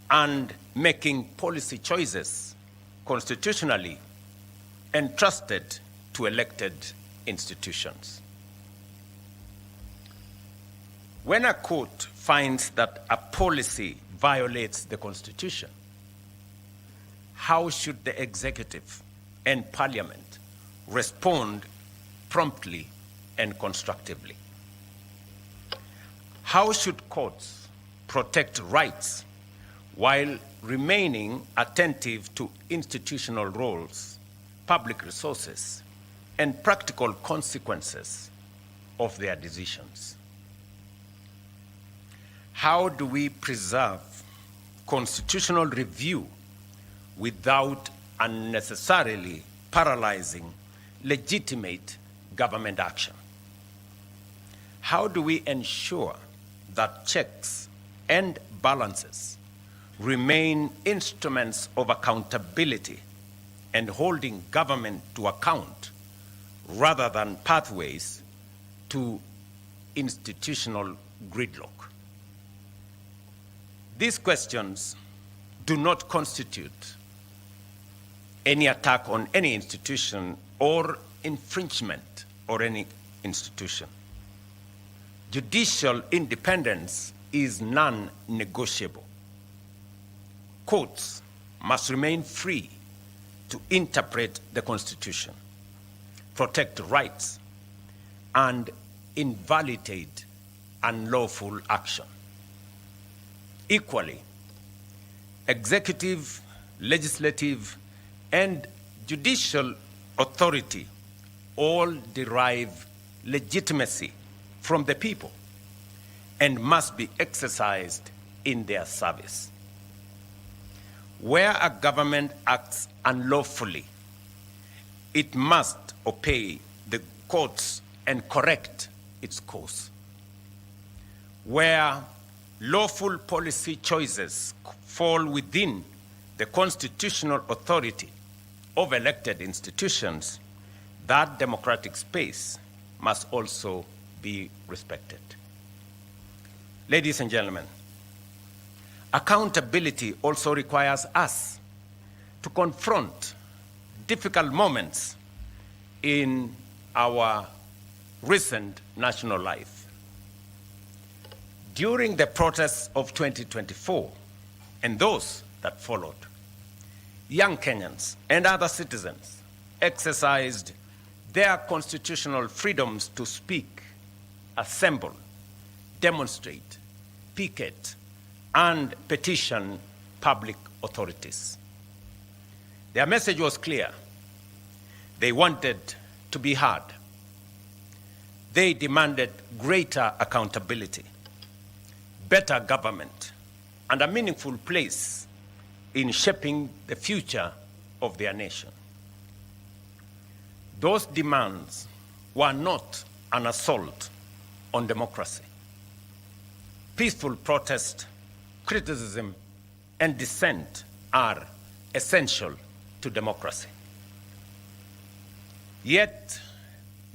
J: and making policy choices constitutionally entrusted to elected institutions? When a court finds that a policy violates the Constitution, how should the executive and parliament respond promptly and constructively? How should courts protect rights while remaining attentive to institutional roles, public resources, and practical consequences of their decisions? How do we preserve constitutional review without unnecessarily paralyzing legitimate government action? How do we ensure that checks and balances remain instruments of accountability and holding government to account rather than pathways to institutional gridlock? These questions do not constitute any attack on any institution or infringement on any institution. Judicial independence is non-negotiable. Courts must remain free to interpret the Constitution, protect rights, and invalidate unlawful action. Equally, executive, legislative, and judicial authority all derive legitimacy from the people and must be exercised in their service. Where a government acts unlawfully, it must obey the courts and correct its course. Where lawful policy choices fall within the constitutional authority of elected institutions, that democratic space must also be respected. Ladies and gentlemen, accountability also requires us to confront difficult moments in our recent national life. During the protests of 2024 and those that followed, young Kenyans and other citizens exercised their constitutional freedoms to speak, assemble, demonstrate, picket, and petition public authorities. Their message was clear. They wanted to be heard. They demanded greater accountability, better government, and a meaningful place in shaping the future of their nation. Those demands were not an assault on democracy. Peaceful protest, criticism, and dissent are essential to democracy. Yet,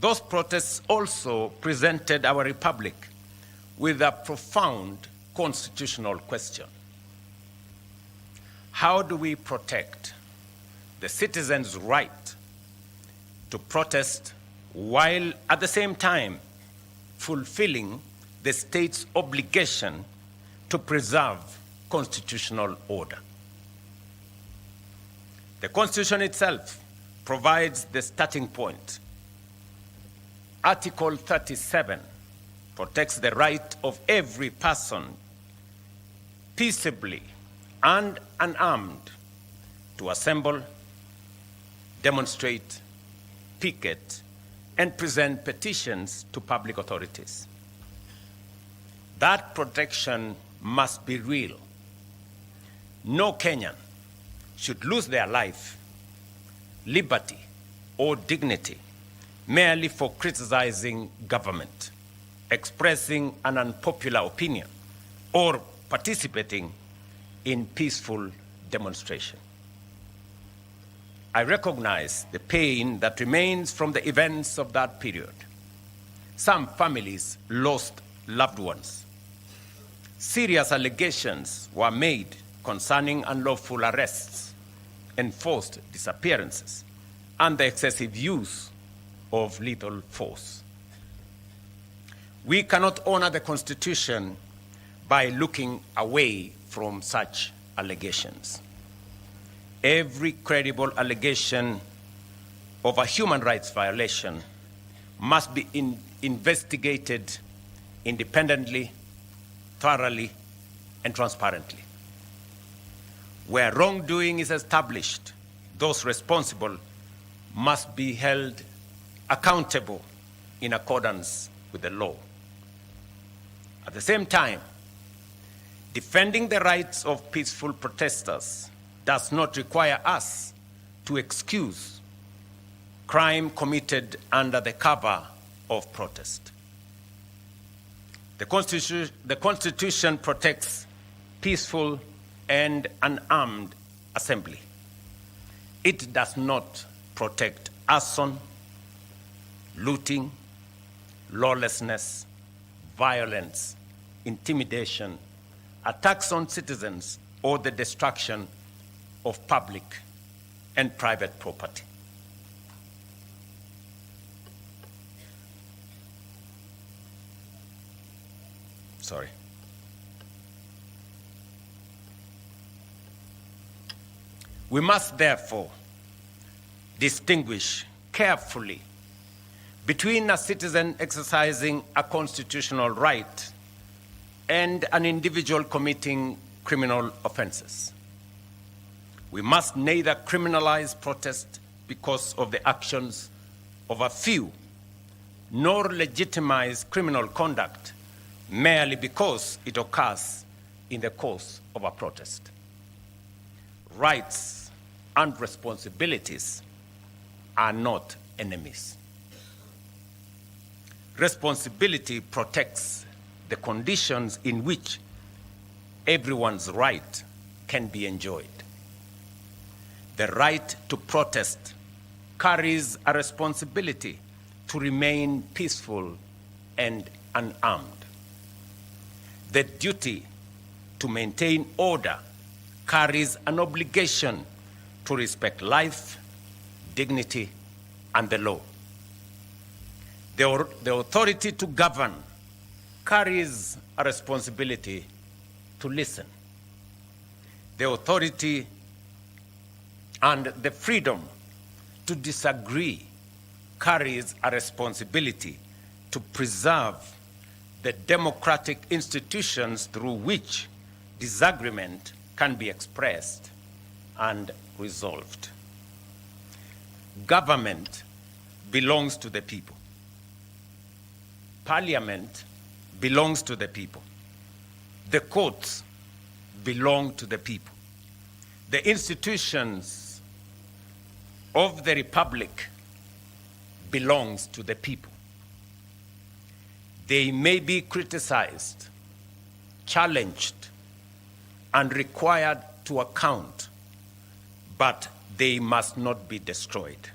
J: those protests also presented our republic with a profound constitutional question. How do we protect the citizens' right to protest while at the same time fulfilling the state's obligation to preserve constitutional order? The Constitution itself provides the starting point. Article 37 protects the right of every person peaceably and unarmed to assemble, demonstrate, picket, and present petitions to public authorities. That protection must be real. No Kenyan should lose their life, liberty, or dignity merely for criticizing government, expressing an unpopular opinion, or participating in peaceful demonstration. I recognize the pain that remains from the events of that period. Some families lost loved ones. Serious allegations were made concerning unlawful arrests, enforced disappearances, and the excessive use of lethal force. We cannot honor the Constitution by looking away from such allegations. Every credible allegation of a human rights violation must be investigated independently, thoroughly, and transparently. Where wrongdoing is established, those responsible must be held accountable in accordance with the law. At the same time, defending the rights of peaceful protesters does not require us to excuse crime committed under the cover of protest. The Constitution protects peaceful and unarmed assembly. It does not protect arson, looting, lawlessness, violence, intimidation, attacks on citizens, or the destruction of public and private property. Sorry. We must therefore distinguish carefully between a citizen exercising a constitutional right and an individual committing criminal offenses. We must neither criminalize protest because of the actions of a few, nor legitimize criminal conduct merely because it occurs in the course of a protest. Rights and responsibilities are not enemies. Responsibility protects the conditions in which everyone's right can be enjoyed. The right to protest carries a responsibility to remain peaceful and unarmed. The duty to maintain order carries an obligation to respect life, dignity, and the law. The authority to govern carries a responsibility to listen. The authority and the freedom to disagree carries a responsibility to preserve the democratic institutions through which disagreement can be expressed and resolved. Government belongs to the people. Parliament belongs to the people. The courts belong to the people. The institutions of the republic belongs to the people. They may be criticized, challenged, and required to account, but they must not be destroyed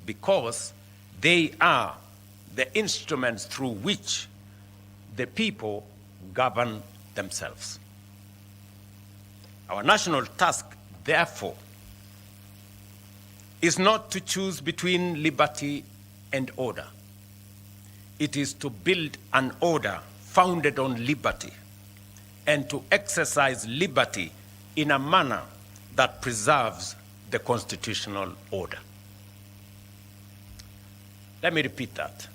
J: because they are the instruments through which the people govern themselves. Our national task, therefore, is not to choose between liberty and order. It is to build an order founded on liberty and to exercise liberty in a manner that preserves the constitutional order. Let me repeat that.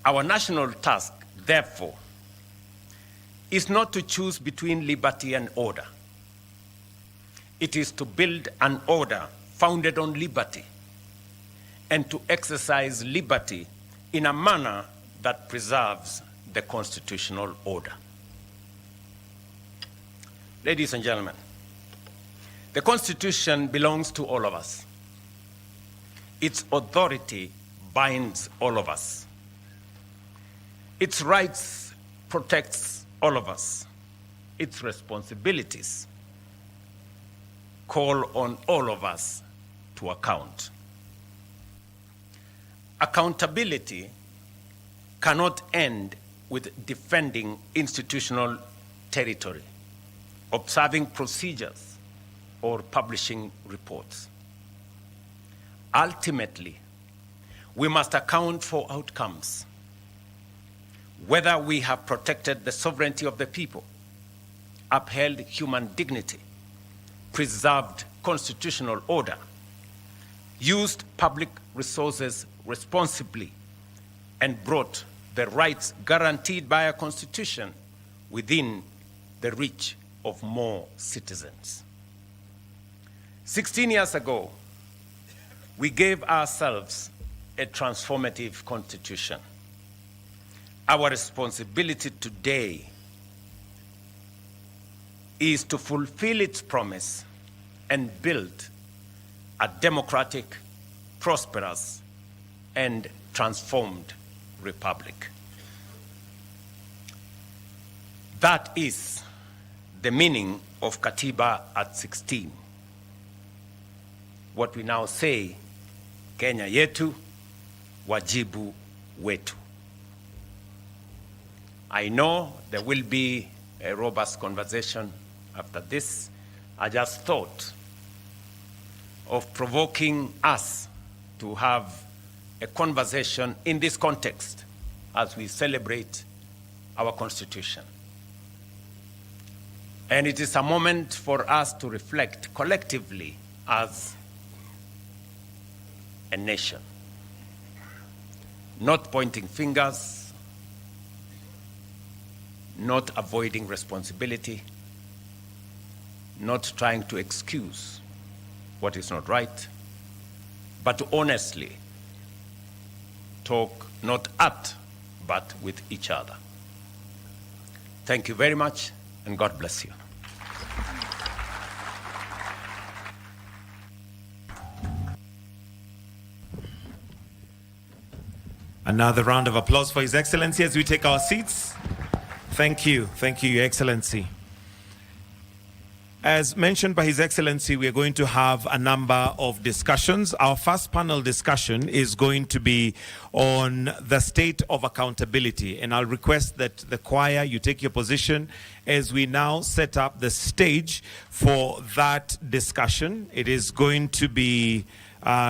J: Our national task, therefore, is not to choose between liberty and order. It is to build an order founded on liberty and to exercise liberty in a manner that preserves the constitutional order. Ladies and gentlemen, the Constitution belongs to all of us. Its authority binds all of us. Its rights protects all of us. Its responsibilities call on all of us to account. Accountability cannot end with defending institutional territory, observing procedures, or publishing reports. Ultimately, we must account for outcomes, whether we have protected the sovereignty of the people, upheld human dignity, preserved constitutional order, used public resources responsibly, and brought the rights guaranteed by a constitution within the reach of more citizens. 16 years ago, we gave ourselves a transformative constitution. Our responsibility today is to fulfill its promise and build a democratic, prosperous, and transformed republic. That is the meaning of Katiba at 16. What we now say, Kenya yetu, wajibu wetu. I know there will be a robust conversation after this. I just thought of provoking us to have a conversation in this context as we celebrate our Constitution. And it is a moment for us to reflect collectively as a nation, not pointing fingers, not avoiding responsibility, not trying to excuse what is not right, but to honestly talk not at, but with each other. Thank you very much, and God bless you.
E: Another round of applause for His Excellency as we take our seats. Thank you, Your Excellency. As mentioned by His Excellency, we are going to have a number of discussions. Our first panel discussion is going to be on the state of accountability. And I'll request that the choir, you take your position as we now set up the stage for that discussion. It is going to be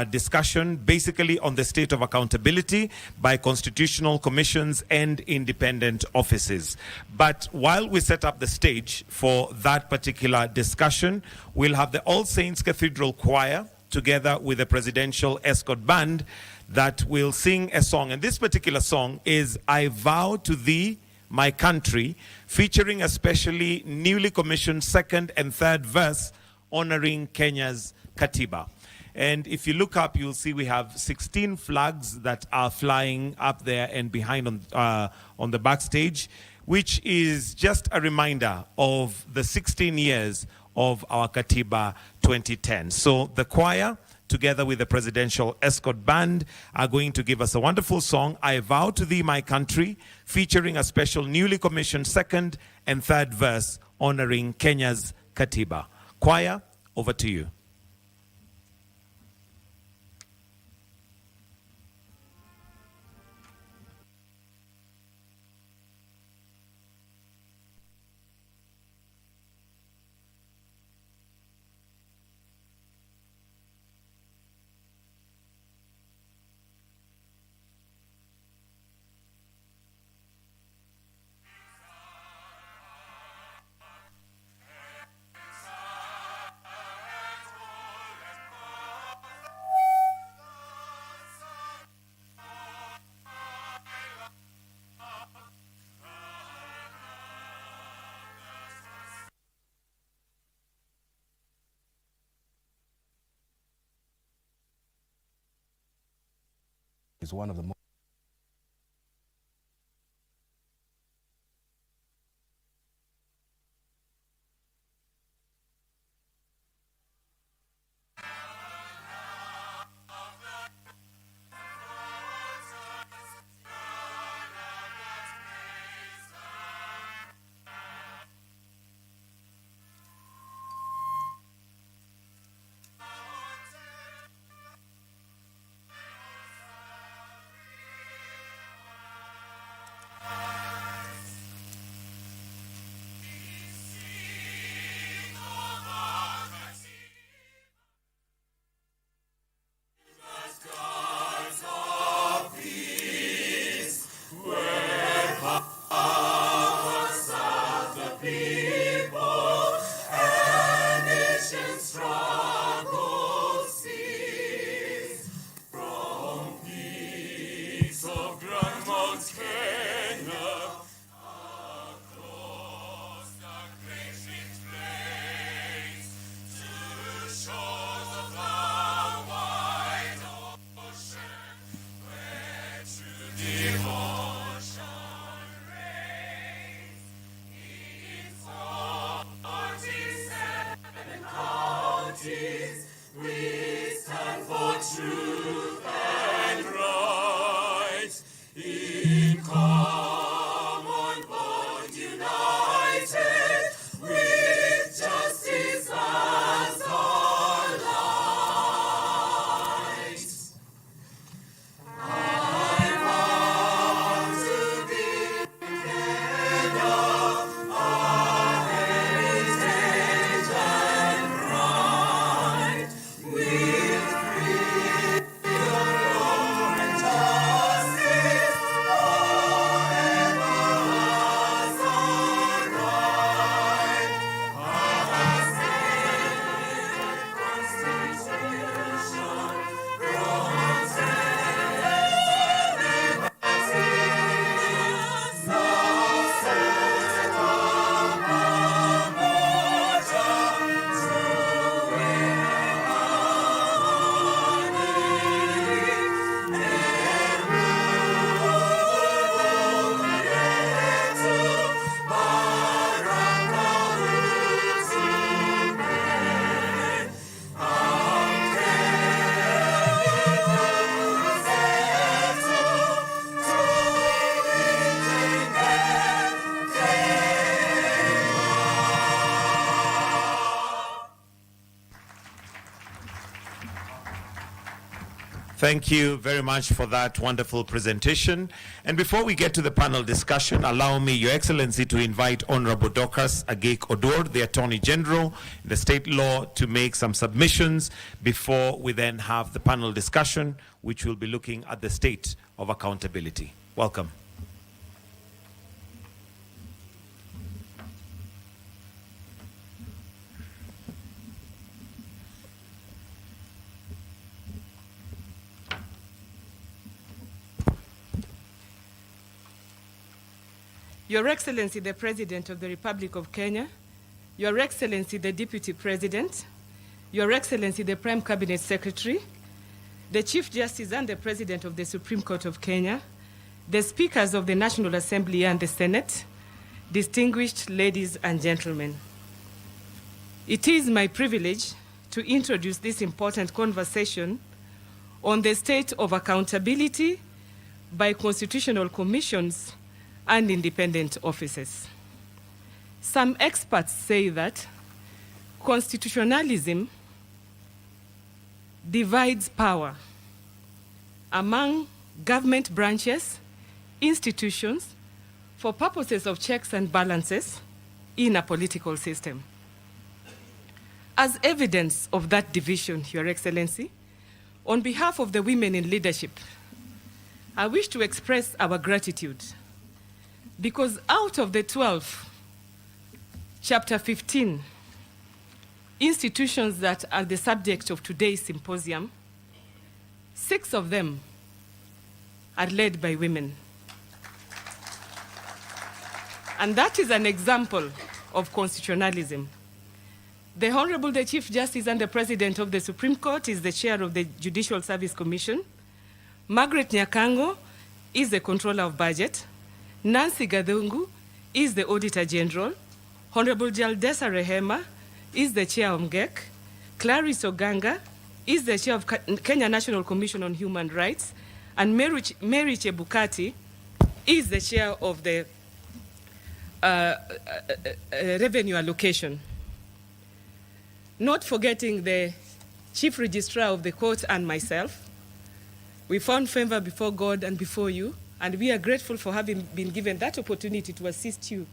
E: discussion basically on the state of accountability by constitutional commissions and independent offices. But while we set up the stage for that particular discussion, we'll have the All Saints Cathedral Choir together with the Presidential Escort Band that will sing a song. And this particular song is I Vow to Thee, My Country, featuring a specially newly commissioned second and third verse honoring Kenya's Katiba. And if you look up, you'll see we have 16 flags that are flying up there and behind on the backstage, which is just a reminder of the 16 years of our Katiba 2010. So the choir, together with the Presidential Escort Band, are going to give us a wonderful song, I Vow to Thee, My Country, featuring a special newly commissioned second and third verse honoring Kenya's Katiba. Choir, over to you.
K: is one of the most
E: Thank you very much for that wonderful presentation. And before we get to the panel discussion, allow me, Your Excellency, to invite Honorable Dorcas Agek-Odur, the Attorney General in the state law, to make some submissions before we then have the panel discussion, which will be looking at the state of accountability. Welcome.
L: Your Excellency, the President of the Republic of Kenya, Your Excellency, the Deputy President, Your Excellency, the Prime Cabinet Secretary, the Chief Justice and the President of the Supreme Court of Kenya, the Speakers of the National Assembly and the Senate, distinguished ladies and gentlemen. It is my privilege to introduce this important conversation on the state of accountability by constitutional commissions and independent offices. Some experts say that constitutionalism divides power among government branches, institutions, for purposes of checks and balances in a political system. As evidence of that division, Your Excellency, on behalf of the women in leadership, I wish to express our gratitude because out of the 12, chapter 15, institutions that are the subject of today's symposium, 6 of them are led by women. And that is an example of constitutionalism. The Honorable the Chief Justice and the President of the Supreme Court is the chair of the Judicial Service Commission. Margaret Nyakango is the Controller of Budget. Nancy Gadhungu is the Auditor General. Honorable Jaldesa Rehema is the Chair of MGEC. Clarice Oganga is the Chair of Kenya National Commission on Human Rights. And Mary Chebukati is the Chair of the Revenue Allocation. Not forgetting the Chief Registrar of the Court and myself. We found favor before God and before you, and we are grateful for having been given that opportunity to assist you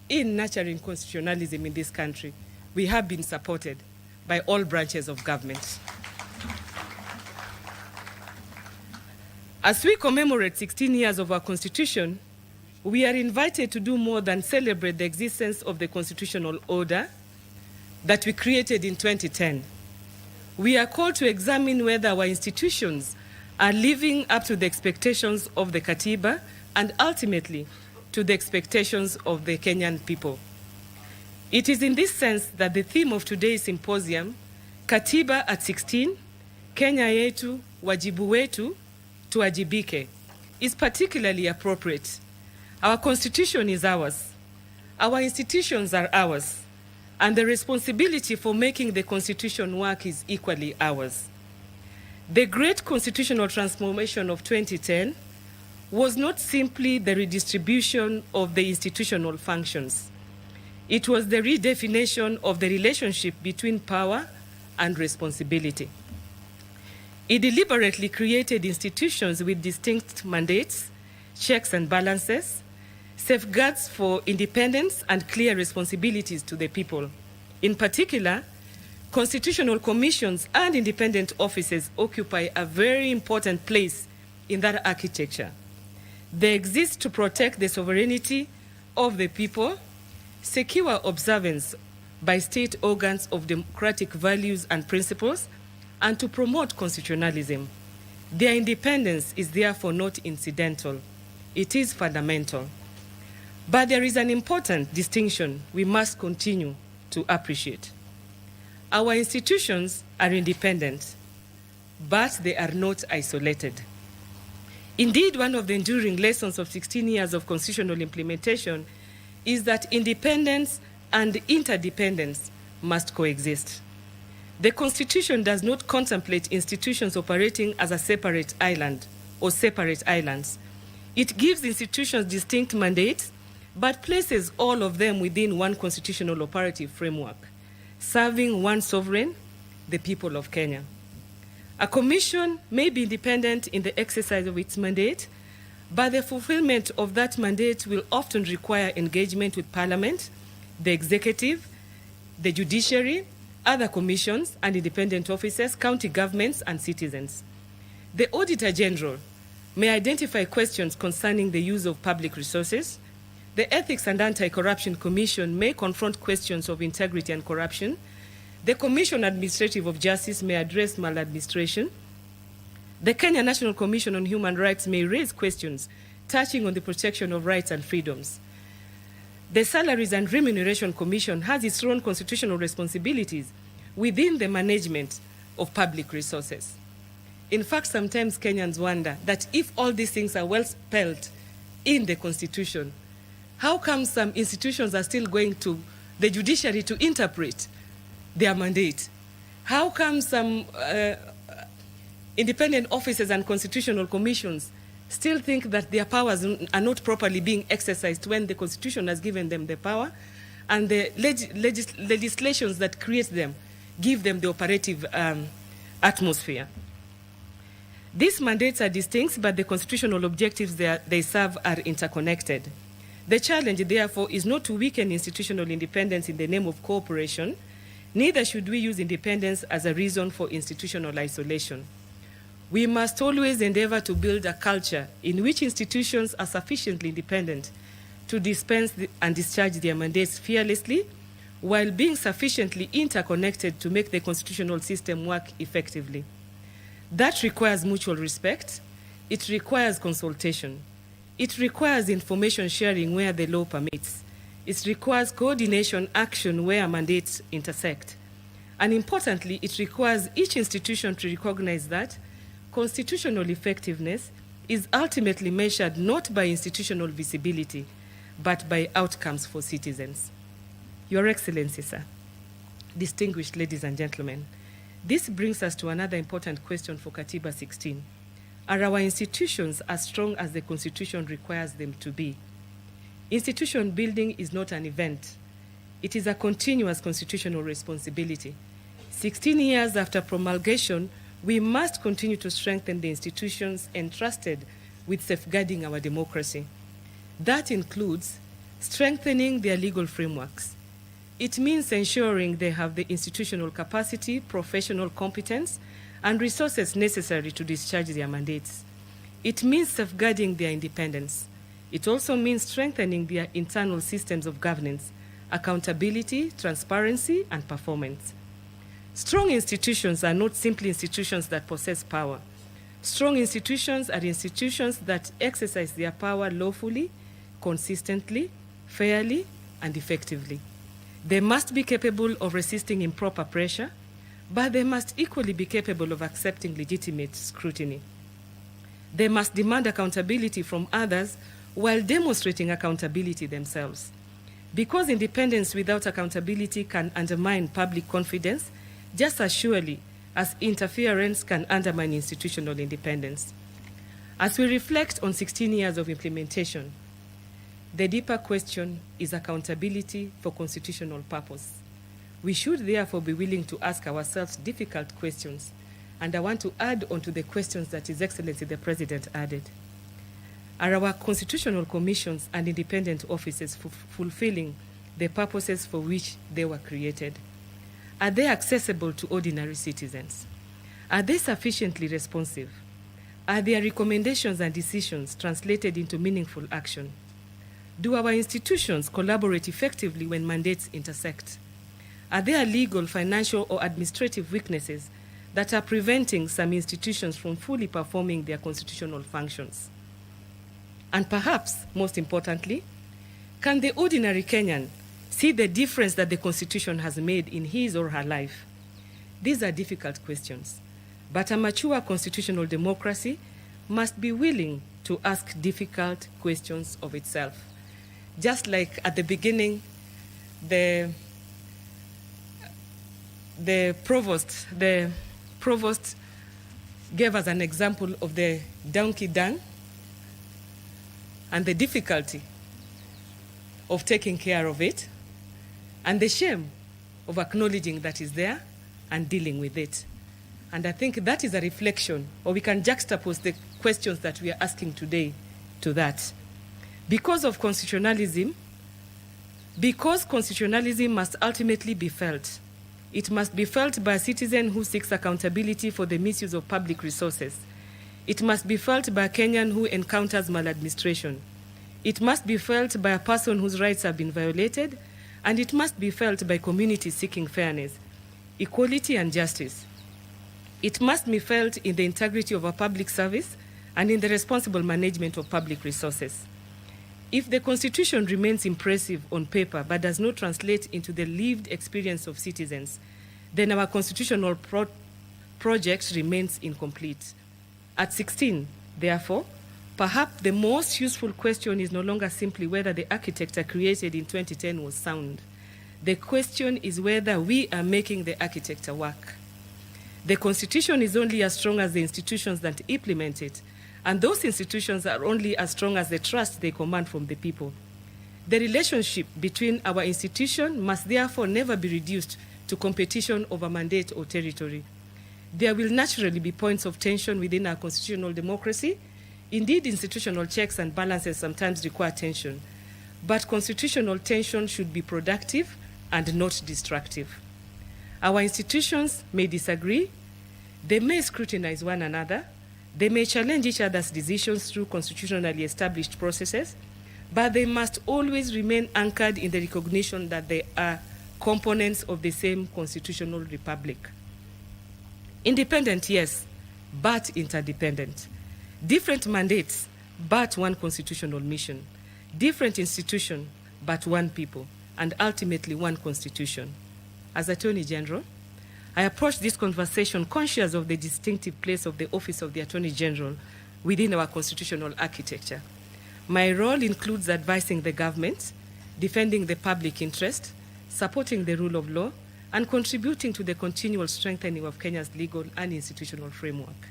L: in nurturing constitutionalism in this country. We have been supported by all branches of government. As we commemorate 16 years of our Constitution, we are invited to do more than celebrate the existence of the constitutional order that we created in 2010. We are called to examine whether our institutions are living up to the expectations of the Katiba and ultimately to the expectations of the Kenyan people. It is in this sense that the theme of today's symposium, Katiba at 16, Kenya yetu, wajibu wetu, tuajibike, is particularly appropriate. Our Constitution is ours. Our institutions are ours. And the responsibility for making the Constitution work is equally ours. The great constitutional transformation of 2010 was not simply the redistribution of the institutional functions. It was the redefinition of the relationship between power and responsibility. It deliberately created institutions with distinct mandates, checks and balances, safeguards for independence and clear responsibilities to the people. In particular, constitutional commissions and independent offices occupy a very important place in that architecture. They exist to protect the sovereignty of the people, secure observance by state organs of democratic values and principles, and to promote constitutionalism. Their independence is therefore not incidental. It is fundamental. But there is an important distinction we must continue to appreciate. Our institutions are independent, but they are not isolated. Indeed, one of the enduring lessons of 16 years of constitutional implementation is that independence and interdependence must coexist. The Constitution does not contemplate institutions operating as a separate island or separate islands. It gives institutions distinct mandates, but places all of them within one constitutional operative framework, serving one sovereign, the people of Kenya. A commission may be independent in the exercise of its mandate, but the fulfillment of that mandate will often require engagement with Parliament, the executive, the judiciary, other commissions and independent officers, county governments, and citizens. The Auditor General may identify questions concerning the use of public resources. The Ethics and Anti-Corruption Commission may confront questions of integrity and corruption. The Commission Administrative of Justice may address maladministration. The Kenya National Commission on Human Rights may raise questions touching on the protection of rights and freedoms. The Salaries and Remuneration Commission has its own constitutional responsibilities within the management of public resources. In fact, sometimes Kenyans wonder that if all these things are well spelled in the Constitution, how come some institutions are still going to the judiciary to interpret their mandate? How come some independent officers and constitutional commissions still think that their powers are not properly being exercised when the Constitution has given them the power and the legislations that create them give them the operative atmosphere? These mandates are distinct, but the constitutional objectives they serve are interconnected. The challenge, therefore, is not to weaken institutional independence in the name of cooperation. Neither should we use independence as a reason for institutional isolation. We must always endeavor to build a culture in which institutions are sufficiently independent to dispense and discharge their mandates fearlessly, while being sufficiently interconnected to make the constitutional system work effectively. That requires mutual respect. It requires consultation. It requires information sharing where the law permits. It requires coordination action where mandates intersect. And importantly, it requires each institution to recognize that constitutional effectiveness is ultimately measured not by institutional visibility, but by outcomes for citizens. Your Excellency, sir, distinguished ladies and gentlemen, this brings us to another important question for Katiba 16. Are our institutions as strong as the Constitution requires them to be? Institution building is not an event. It is a continuous constitutional responsibility. 16 years after promulgation, we must continue to strengthen the institutions entrusted with safeguarding our democracy. That includes strengthening their legal frameworks. It means ensuring they have the institutional capacity, professional competence, and resources necessary to discharge their mandates. It means safeguarding their independence. It also means strengthening their internal systems of governance, accountability, transparency, and performance. Strong institutions are not simply institutions that possess power. Strong institutions are institutions that exercise their power lawfully, consistently, fairly, and effectively. They must be capable of resisting improper pressure, but they must equally be capable of accepting legitimate scrutiny. They must demand accountability from others while demonstrating accountability themselves. Because independence without accountability can undermine public confidence, just as surely as interference can undermine institutional independence. As we reflect on 16 years of implementation, the deeper question is accountability for constitutional purpose. We should therefore be willing to ask ourselves difficult questions, and I want to add on to the questions that His Excellency the President added. Are our constitutional commissions and independent offices fulfilling the purposes for which they were created? Are they accessible to ordinary citizens? Are they sufficiently responsive? Are their recommendations and decisions translated into meaningful action? Do our institutions collaborate effectively when mandates intersect? Are there legal, financial, or administrative weaknesses that are preventing some institutions from fully performing their constitutional functions? And perhaps, most importantly, can the ordinary Kenyan see the difference that the Constitution has made in his or her life? These are difficult questions, but a mature constitutional democracy must be willing to ask difficult questions of itself. Just like at the beginning, the provost gave us an example of the donkey dung and the difficulty of taking care of it, and the shame of acknowledging that is there and dealing with it. And I think that is a reflection, or we can juxtapose the questions that we are asking today to that. Because constitutionalism must ultimately be felt. It must be felt by a citizen who seeks accountability for the misuse of public resources. It must be felt by a Kenyan who encounters maladministration. It must be felt by a person whose rights have been violated, and it must be felt by communities seeking fairness, equality, and justice. It must be felt in the integrity of a public service and in the responsible management of public resources. If the Constitution remains impressive on paper but does not translate into the lived experience of citizens, then our constitutional project remains incomplete. At 16, therefore, perhaps the most useful question is no longer simply whether the architecture created in 2010 was sound. The question is whether we are making the architecture work. The Constitution is only as strong as the institutions that implement it, and those institutions are only as strong as the trust they command from the people. The relationship between our institution must therefore never be reduced to competition over mandate or territory. There will naturally be points of tension within our constitutional democracy. Indeed, institutional checks and balances sometimes require tension, but constitutional tension should be productive and not destructive. Our institutions may disagree, they may scrutinize one another, they may challenge each other's decisions through constitutionally established processes, but they must always remain anchored in the recognition that they are components of the same constitutional republic. Independent, yes, but interdependent. Different mandates, but one constitutional mission. Different institution, but one people, and ultimately one constitution. As Attorney General, I approach this conversation conscious of the distinctive place of the Office of the Attorney General within our constitutional architecture. My role includes advising the government, defending the public interest, supporting the rule of law, and contributing to the continual strengthening of Kenya's legal and institutional framework.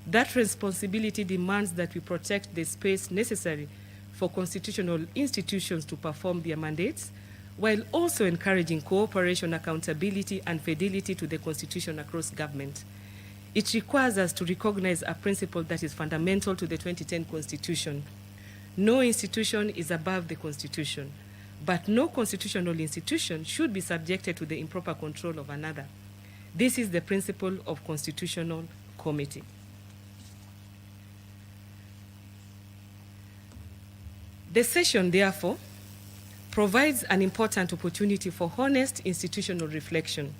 L: That responsibility demands that we protect the space necessary for constitutional institutions to perform their mandates, while also encouraging cooperation, accountability, and fidelity to the Constitution across government. It requires us to recognize a principle that is fundamental to the 2010 Constitution. No institution is above the Constitution, but no constitutional institution should be subjected to the improper control of another. This is the principle of constitutional comity. The session, therefore, provides an important opportunity for honest institutional reflection.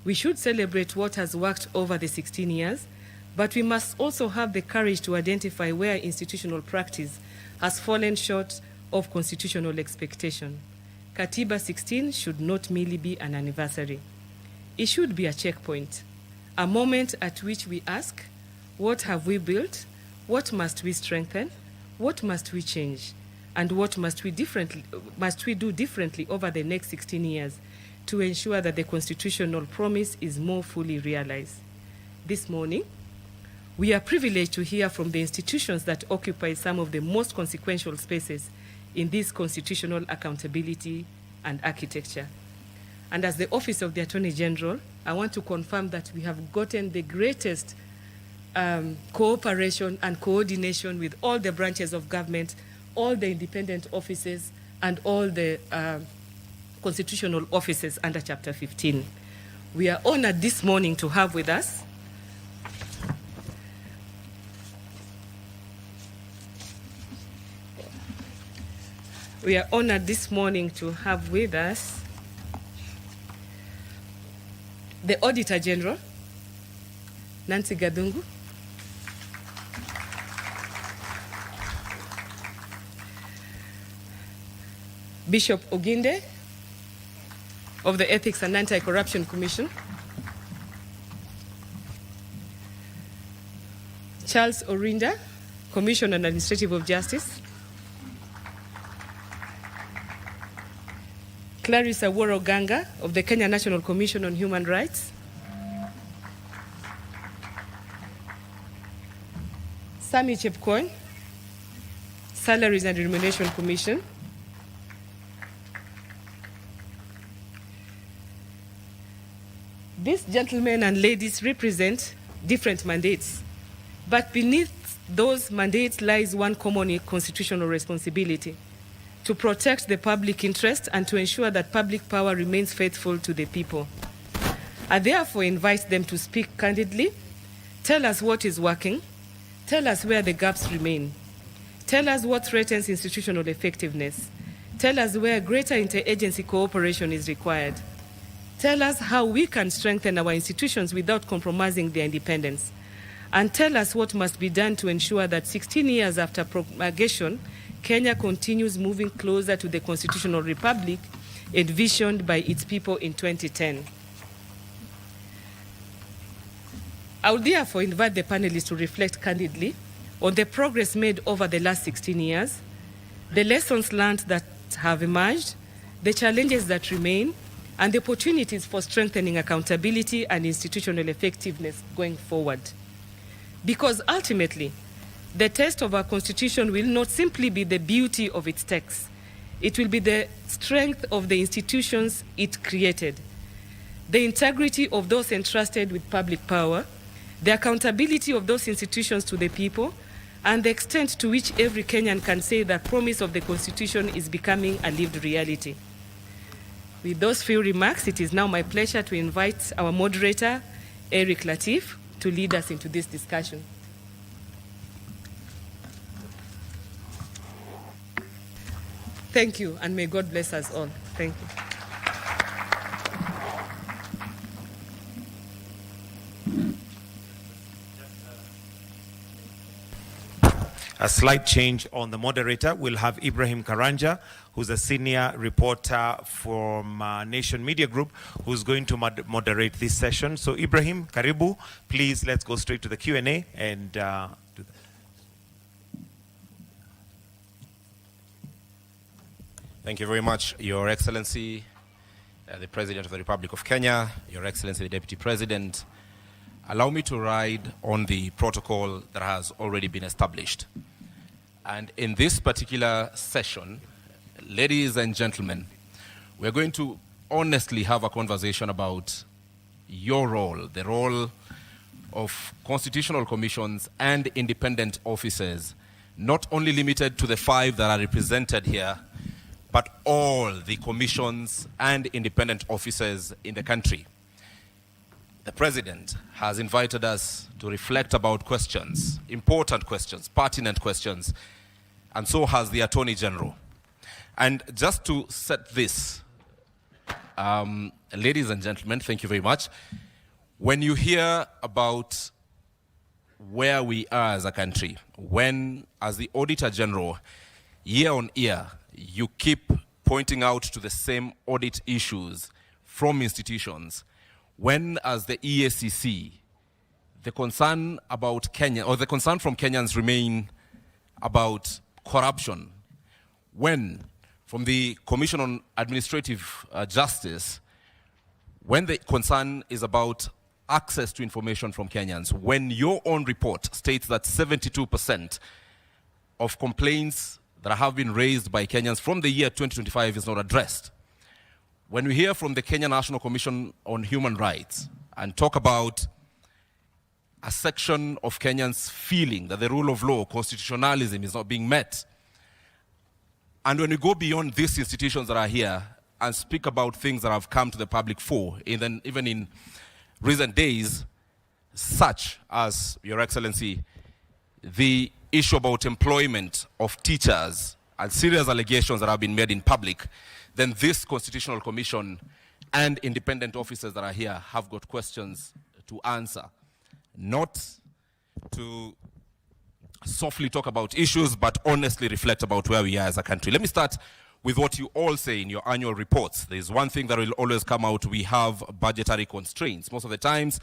L: We should celebrate what has worked over the 16 years, but we must also have the courage to identify where institutional practice has fallen short of constitutional expectation. Katiba 16 should not merely be an anniversary. It should be a checkpoint, a moment at which we ask, what have we built? What must we strengthen? What must we change? And what must we do differently over the next 16 years to ensure that the constitutional promise is more fully realized? This morning, we are privileged to hear from the institutions that occupy some of the most consequential spaces in this constitutional accountability and architecture. And as the Office of the Attorney General, I want to confirm that we have gotten the greatest cooperation and coordination with all the branches of government, all the independent offices, and all the constitutional offices under Chapter 15. We are honored this morning to have with us the Auditor General, Nancy Gadungu, Bishop Oginde of the Ethics and Anti-Corruption Commission, Charles Orinda, Commissioner on Administrative of Justice, Clarissa Woro Ganga of the Kenya National Commission on Human Rights, Sami Chepkoin, Salaries and Remuneration Commission, these gentlemen and ladies represent different mandates, but beneath those mandates lies one common constitutional responsibility: to protect the public interest and to ensure that public power remains faithful to the people. I therefore invite them to speak candidly, tell us what is working, tell us where the gaps remain, tell us what threatens institutional effectiveness, tell us where greater interagency cooperation is required, tell us how we can strengthen our institutions without compromising their independence, and tell us what must be done to ensure that 16 years after promulgation, Kenya continues moving closer to the constitutional republic envisioned by its people in 2010. I would therefore invite the panelists to reflect candidly on the progress made over the last 16 years, the lessons learned that have emerged, the challenges that remain, and the opportunities for strengthening accountability and institutional effectiveness going forward. Because ultimately, the test of our Constitution will not simply be the beauty of its text. It will be the strength of the institutions it created, the integrity of those entrusted with public power, the accountability of those institutions to the people, and the extent to which every Kenyan can say that promise of the Constitution is becoming a lived reality. With those few remarks, it is now my pleasure to invite our moderator, Eric Latif, to lead us into this discussion. Thank you, and may God bless us all. Thank you.
E: a slight change on the moderator. We'll have Ibrahim Karanja, who's a senior reporter from Nation Media Group, who's going to moderate this session. So Ibrahim, karibu. Please, let's go straight to the Q&A and do that.
K: Thank you very much, Your Excellency, the President of the Republic of Kenya, Your Excellency, the Deputy President. Allow me to ride on the protocol that has already been established. And in this particular session, ladies and gentlemen, we're going to honestly have a conversation about your role, the role of constitutional commissions and independent officers, not only limited to the 5 that are represented here, but all the commissions and independent officers in the country. The President has invited us to reflect about questions, important questions, pertinent questions, and so has the Attorney General. And just to set this, ladies and gentlemen, thank you very much. When you hear about where we are as a country, when, as the Auditor General, year on year, you keep pointing out to the same audit issues from institutions, when, as the EACC, the concern about Kenya, or the concern from Kenyans remain about corruption, when, from the Commission on Administrative Justice, when the concern is about access to information from Kenyans, when your own report states that 72% of complaints that have been raised by Kenyans from the year 2025 is not addressed. When we hear from the Kenya National Commission on Human Rights and talk about a section of Kenyans feeling that the rule of law, constitutionalism, is not being met, and when we go beyond these institutions that are here and speak about things that have come to the public fore, even in recent days, such as, Your Excellency, the issue about employment of teachers and serious allegations that have been made in public, then this Constitutional Commission and independent officers that are here have got questions to answer, not to softly talk about issues, but honestly reflect about where we are as a country. Let me start with what you all say in your annual reports. There's one thing that will always come out: we have budgetary constraints. Most of the times,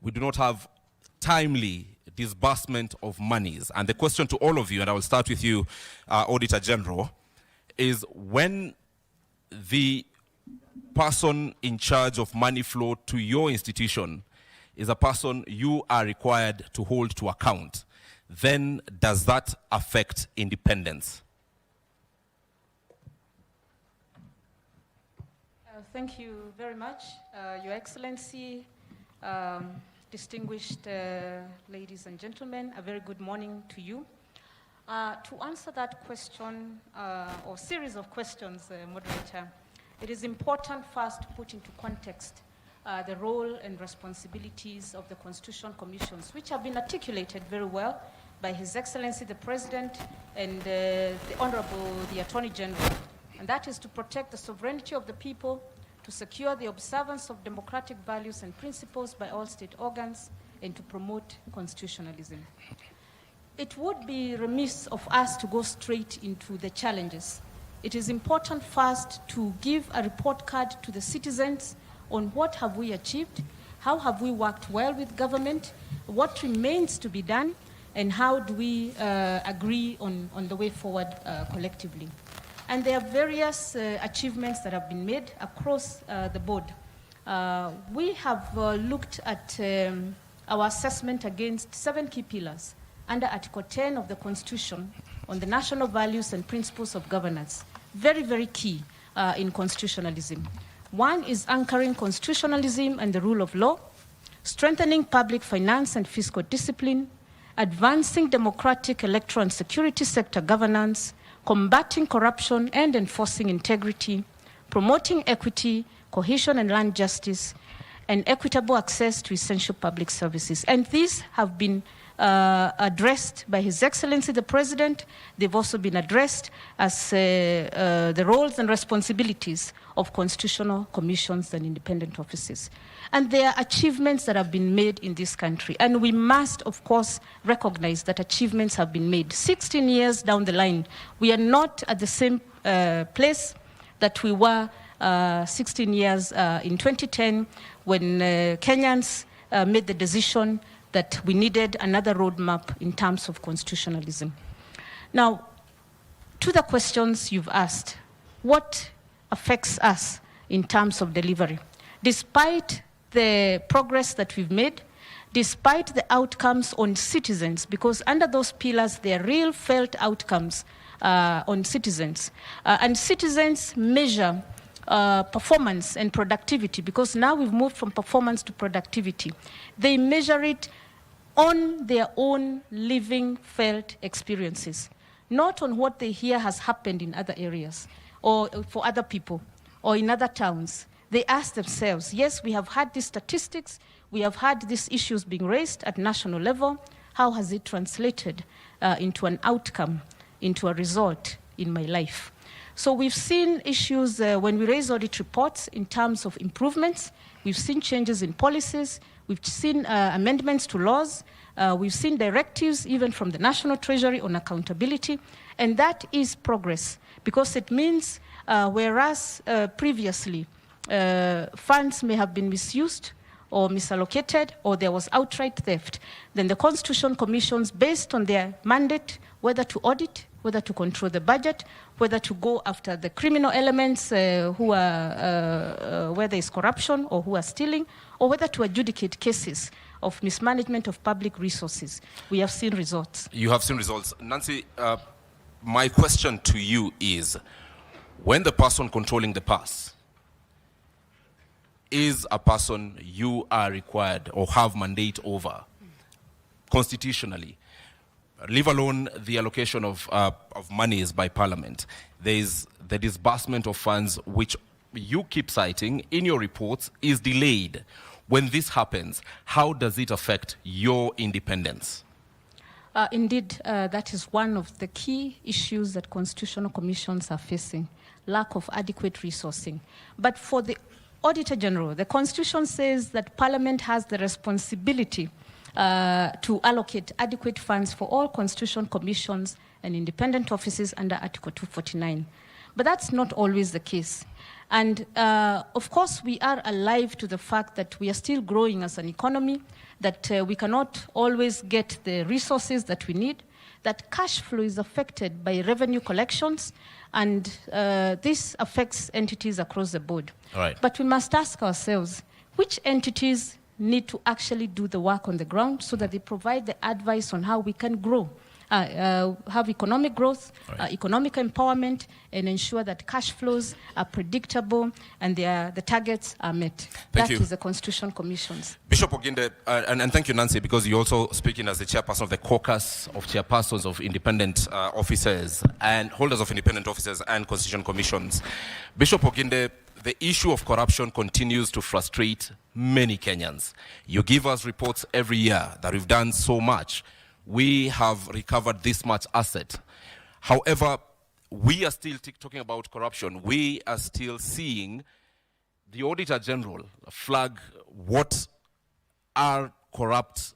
K: we do not have timely disbursement of monies. And the question to all of you, and I will start with you, Auditor General, is when the person in charge of money flow to your institution is a person you are required to hold to account, then does that affect independence?
M: Thank you very much, Your Excellency, distinguished ladies and gentlemen, a very good morning to you. To answer that question, or series of questions, Moderator, it is important first to put into context the role and responsibilities of the Constitutional Commissions, which have been articulated very well by His Excellency the President and the Honorable the Attorney General. And that is to protect the sovereignty of the people, to secure the observance of democratic values and principles by all state organs, and to promote constitutionalism. It would be remiss of us to go straight into the challenges. It is important first to give a report card to the citizens on what have we achieved, how have we worked well with government, what remains to be done, and how do we agree on the way forward collectively. And there are various achievements that have been made across the board. We have looked at our assessment against 7 key pillars under Article 10 of the Constitution on the national values and principles of governance. Very, very key in constitutionalism. One is anchoring constitutionalism and the rule of law, strengthening public finance and fiscal discipline, advancing democratic electoral and security sector governance, combating corruption and enforcing integrity, promoting equity, cohesion and land justice, and equitable access to essential public services. And these have been addressed by His Excellency the President. They've also been addressed as the roles and responsibilities of constitutional commissions and independent offices. And there are achievements that have been made in this country. And we must, of course, recognize that achievements have been made. 16 years down the line, we are not at the same place that we were 16 years in 2010 when Kenyans made the decision that we needed another roadmap in terms of constitutionalism. Now, to the questions you've asked, what affects us in terms of delivery? Despite the progress that we've made, despite the outcomes on citizens, because under those pillars, there are real felt outcomes on citizens. And citizens measure performance and productivity, because now we've moved from performance to productivity. They measure it on their own living, felt experiences, not on what they hear has happened in other areas or for other people or in other towns. They ask themselves, yes, we have had these statistics, we have had these issues being raised at national level. How has it translated into an outcome, into a result in my life? So we've seen issues when we raise audit reports in terms of improvements. We've seen changes in policies. We've seen amendments to laws. We've seen directives even from the National Treasury on accountability. And that is progress, because it means whereas previously funds may have been misused or misallocated, or there was outright theft, then the Constitution Commissions, based on their mandate, whether to audit, whether to control the budget, whether to go after the criminal elements who are, where there is corruption or who are stealing, or whether to adjudicate cases of mismanagement of public resources. We have seen results.
K: You have seen results. Nancy, my question to you is, when the person controlling the purse is a person you are required or have mandate over constitutionally, leave alone the allocation of monies by Parliament, there is the disbursement of funds which you keep citing in your reports is delayed. When this happens, how does it affect your independence?
M: Indeed, that is one of the key issues that constitutional commissions are facing, lack of adequate resourcing. But for the Auditor General, the Constitution says that Parliament has the responsibility to allocate adequate funds for all constitutional commissions and independent offices under Article 249. But that's not always the case. And of course, we are alive to the fact that we are still growing as an economy, that we cannot always get the resources that we need, that cash flow is affected by revenue collections, and this affects entities across the board.
K: All right.
M: But we must ask ourselves, which entities need to actually do the work on the ground so that they provide the advice on how we can grow, have economic growth, economic empowerment, and ensure that cash flows are predictable and the targets are met.
K: Thank you.
M: That is the Constitution Commissions.
K: Bishop Oginde, and thank you, Nancy, because you're also speaking as the chairperson of the caucus of chairpersons of independent officers and holders of independent officers and Constitution Commissions. Bishop Oginde, the issue of corruption continues to frustrate many Kenyans. You give us reports every year that we've done so much. We have recovered this much asset. However, we are still talking about corruption. We are still seeing the Auditor General flag what are corrupt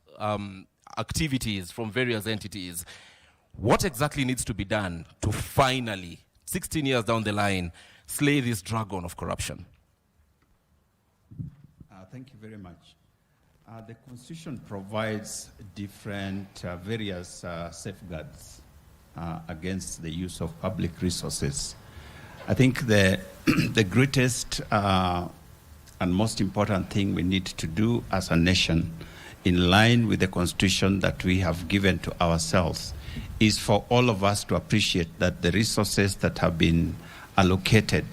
K: activities from various entities. What exactly needs to be done to finally, 16 years down the line, slay this dragon of corruption?
N: Thank you very much. The Constitution provides different, various safeguards against the use of public resources. I think the greatest and most important thing we need to do as a nation, in line with the Constitution that we have given to ourselves, is for all of us to appreciate that the resources that have been allocated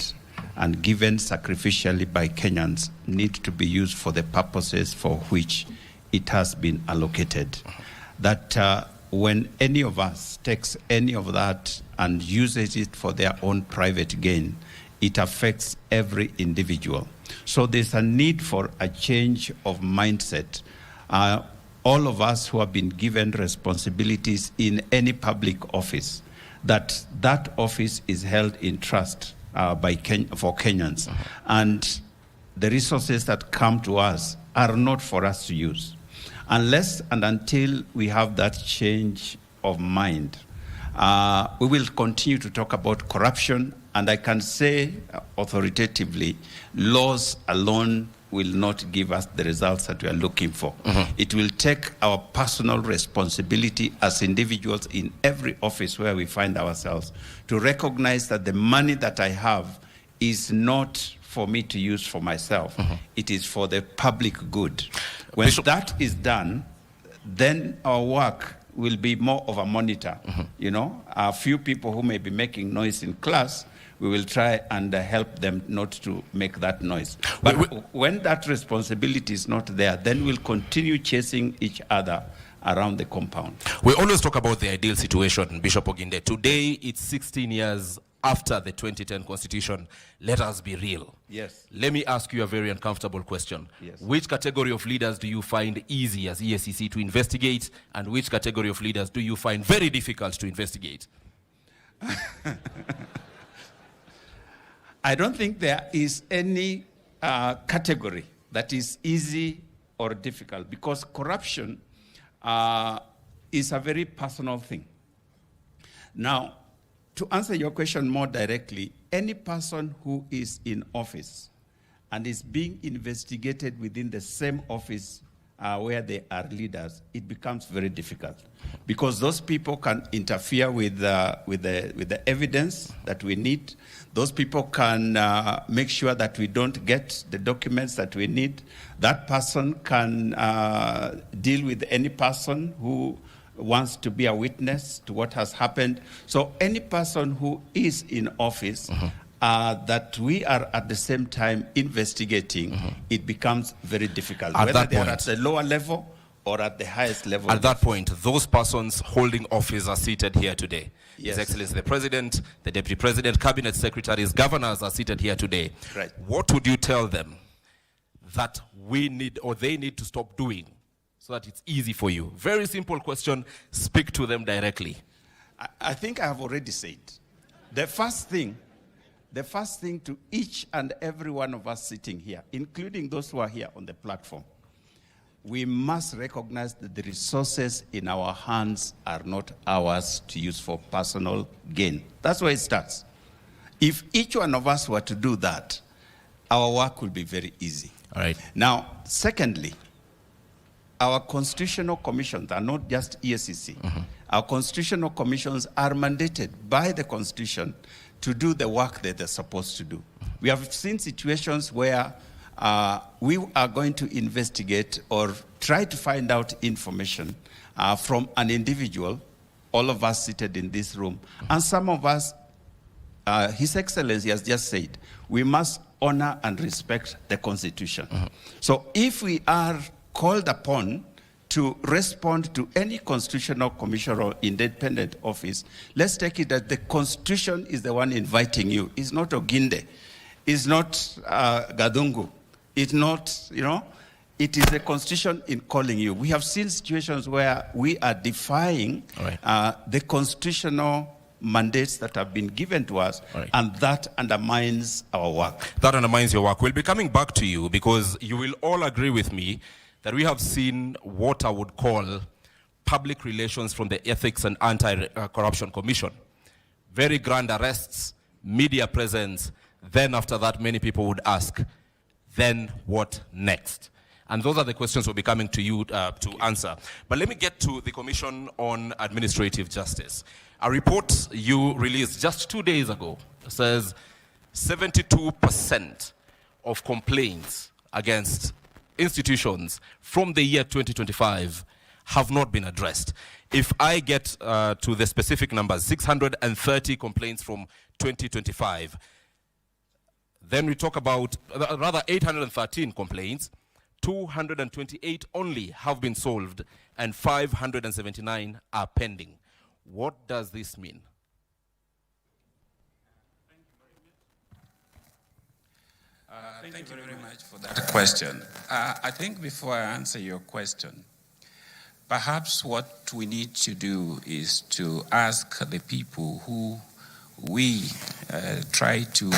N: and given sacrificially by Kenyans need to be used for the purposes for which it has been allocated. That when any of us takes any of that and uses it for their own private gain, it affects every individual. So there's a need for a change of mindset. all of us who have been given responsibilities in any public office, that that office is held in trust for Kenyans. And the resources that come to us are not for us to use. Unless and until we have that change of mind, we will continue to talk about corruption. And I can say authoritatively, laws alone will not give us the results that we are looking for. It will take our personal responsibility as individuals in every office where we find ourselves to recognize that the money that I have is not for me to use for myself. It is for the public good. When that is done, then our work will be more of a monitor. You know, a few people who may be making noise in class, we will try and help them not to make that noise. But when that responsibility is not there, then we'll continue chasing each other around the compound.
K: We always talk about the ideal situation, Bishop Oginde. Today, it's 16 years after the 2010 Constitution. Let us be real.
N: Yes.
K: Let me ask you a very uncomfortable question.
N: Yes.
K: Which category of leaders do you find easy as EACC to investigate, and which category of leaders do you find very difficult to investigate?
N: I don't think there is any category that is easy or difficult, because corruption is a very personal thing. Now, to answer your question more directly, any person who is in office and is being investigated within the same office where they are leaders, it becomes very difficult, because those people can interfere with the evidence that we need. Those people can make sure that we don't get the documents that we need. That person can deal with any person who wants to be a witness to what has happened. So any person who is in office that we are at the same time investigating, it becomes very difficult. Whether they are at the lower level or at the highest level.
K: At that point, those persons holding office are seated here today.
N: Yes.
K: His Excellency the President, the Deputy President, Cabinet Secretaries, Governors are seated here today.
N: Right.
K: What would you tell them that we need, or they need to stop doing, so that it's easy for you? Very simple question. Speak to them directly.
N: I think I have already said. The first thing to each and every one of us sitting here, including those who are here on the platform, we must recognize that the resources in our hands are not ours to use for personal gain. That's where it starts. If each one of us were to do that, our work will be very easy.
K: All right.
N: Now, secondly, our constitutional commissions are not just EACC. Our constitutional commissions are mandated by the Constitution to do the work that they're supposed to do. We have seen situations where we are going to investigate or try to find out information from an individual, all of us seated in this room, and some of us, His Excellency has just said, we must honor and respect the Constitution. So if we are called upon to respond to any constitutional commission or independent office, let's take it that the Constitution is the one inviting you. It's not Oginde. It's not Gadungu. It's not, it is the Constitution in calling you. We have seen situations where we are defying the constitutional mandates that have been given to us, and that undermines our work.
K: That undermines your work. We'll be coming back to you, because you will all agree with me that we have seen what I would call public relations from the Ethics and Anti-Corruption Commission. Very grand arrests, media presence. Then after that, many people would ask, then what next? And those are the questions we'll be coming to you to answer. But let me get to the Commission on Administrative Justice. A report you released just 2 days ago says 72% of complaints against institutions from the year 2025 have not been addressed. If I get to the specific numbers, 630 complaints from 2025, then we talk about, rather 813 complaints, 228 only have been solved, and 579 are pending. What does this mean?
O: Thank you very much for that question. I think before I answer your question, perhaps what we need to do is to ask the people who we try to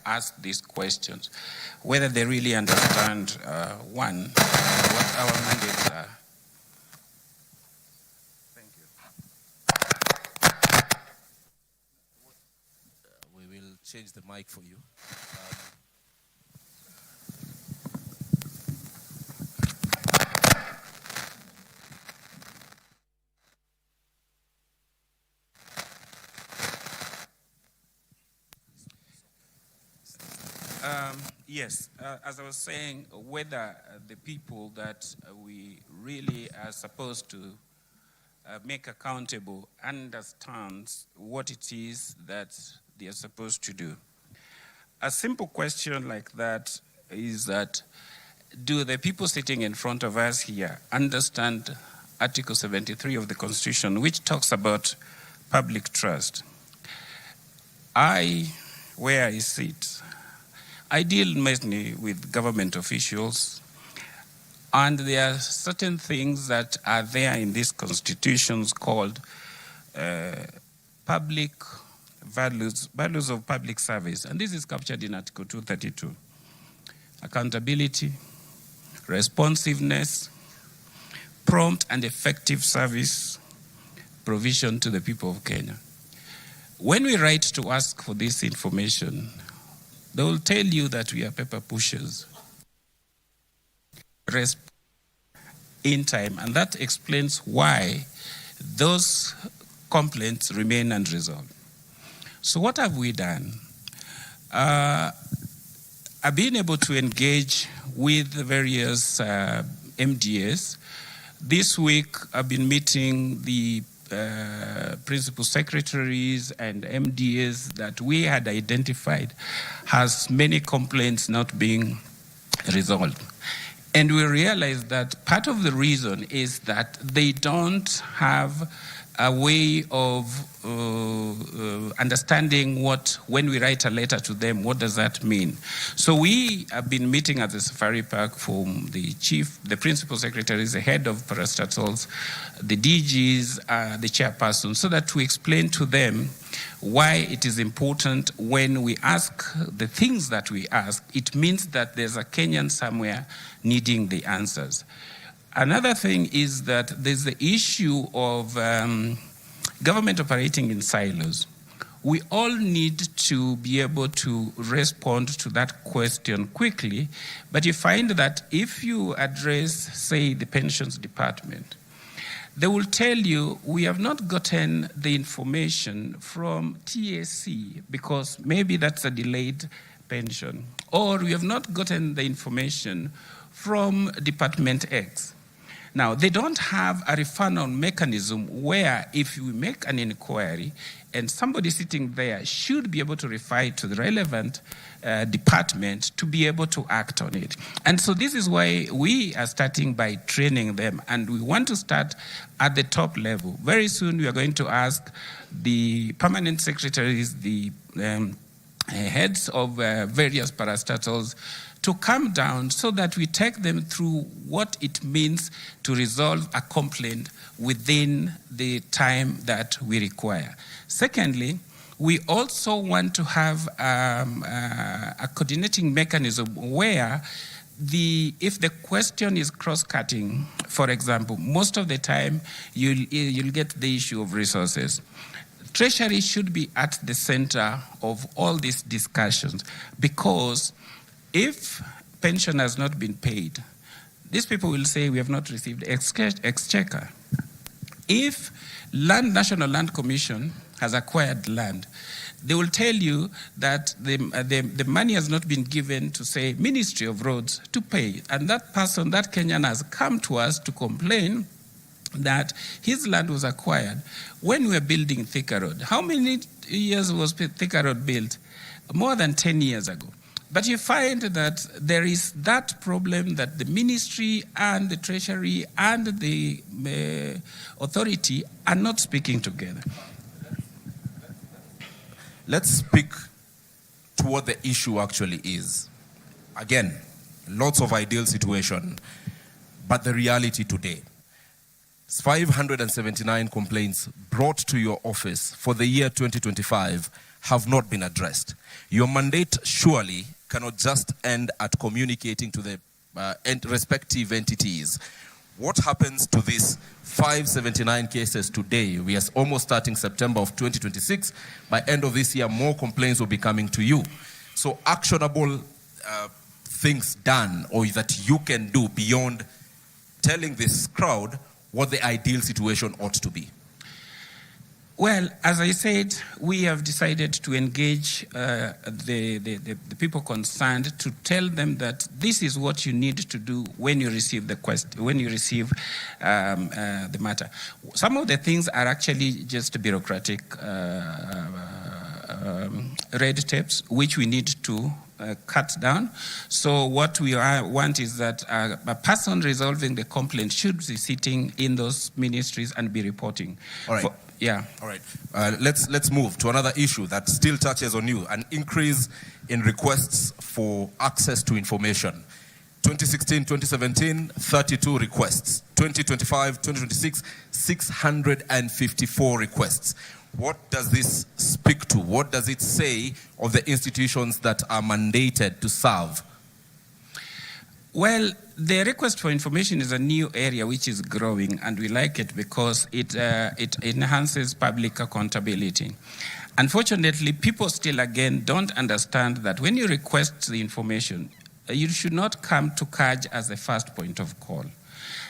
O: ask these questions, whether they really understand, one, what our mandates are. Thank you.
K: We will change the mic for you.
O: Yes, as I was saying, whether the people that we really are supposed to make accountable understands what it is that they are supposed to do. A simple question like that is that, do the people sitting in front of us here understand Article 73 of the Constitution, which talks about public trust? Where I sit, I deal mainly with government officials, and there are certain things that are there in these constitutions called public values of public service, and this is captured in Article 232. Accountability, responsiveness, prompt and effective service provision to the people of Kenya. When we write to ask for this information, they will tell you that we are paper pushers in time, and that explains why those complaints remain unresolved. So what have we done? I've been able to engage with the various MDAs. This week, I've been meeting the principal secretaries and MDAs that we had identified has many complaints not being resolved. And we realized that part of the reason is that they don't have a way of understanding when we write a letter to them, what does that mean? So we have been meeting at the Safari Park from the principal secretaries, the head of parastatals, the DGs, the chairperson, so that we explain to them why it is important when we ask the things that we ask. It means that there's a Kenyan somewhere needing the answers. Another thing is that there's the issue of government operating in silos. We all need to be able to respond to that question quickly, but you find that if you address, say, the pensions department, they will tell you, we have not gotten the information from TSC because maybe that's a delayed pension, or we have not gotten the information from Department X. Now, they don't have a referral mechanism where if you make an inquiry and somebody sitting there should be able to refer to the relevant department to be able to act on it. And so this is why we are starting by training them, and we want to start at the top level. Very soon we are going to ask the permanent secretaries, the heads of various parastatals to come down so that we take them through what it means to resolve a complaint within the time that we require. Secondly, we also want to have a coordinating mechanism where if the question is cross-cutting, for example, most of the time you'll get the issue of resources. Treasury should be at the center of all these discussions, because if pension has not been paid, these people will say we have not received exchequer. If National Land Commission has acquired land, they will tell you that the money has not been given to, say, Ministry of Roads to pay. And that person, that Kenyan, has come to us to complain that his land was acquired when we were building Thika Road. How many years was Thika Road built? More than 10 years ago. But you find that there is that problem that the ministry and the treasury and the authority are not speaking together.
K: Let's speak to what the issue actually is. Again, lots of ideal situation, but the reality today. 579 complaints brought to your office for the year 2025 have not been addressed. Your mandate surely cannot just end at communicating to the respective entities. What happens to these 579 cases today? We are almost starting September of 2026. By end of this year, more complaints will be coming to you. So actionable things done or that you can do beyond telling this crowd what the ideal situation ought to be.
O: Well, as I said, we have decided to engage the people concerned to tell them that this is what you need to do when you receive the matter. Some of the things are actually just bureaucratic red tapes, which we need to cut down. So what we want is that a person resolving the complaint should be sitting in those ministries and be reporting.
K: All right.
O: Yeah.
K: All right. Let's move to another issue that still touches on you: an increase in requests for access to information. 2016, 2017, 32 requests. 2025, 2026, 654 requests. What does this speak to? What does it say of the institutions that are mandated to serve?
O: Well, the request for information is a new area which is growing, and we like it because it enhances public accountability. Unfortunately, people still again don't understand that when you request the information, you should not come to CAJ as the first point of call.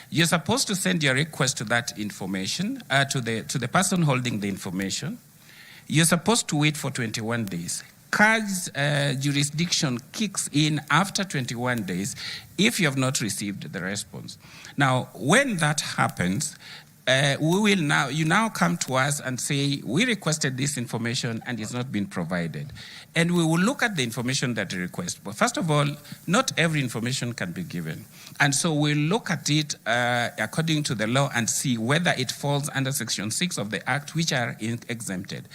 O: You're supposed to send your request to that information, to the person holding the information. You're supposed to wait for 21 days. CAJ's jurisdiction kicks in after 21 days if you have not received the response. Now, when that happens, you now come to us and say, we requested this information and it's not been provided. And we will look at the information that you request. But first of all, not every information can be given. And so we'll look at it according to the law and see whether it falls under Section 6 of the Act, which are exempted.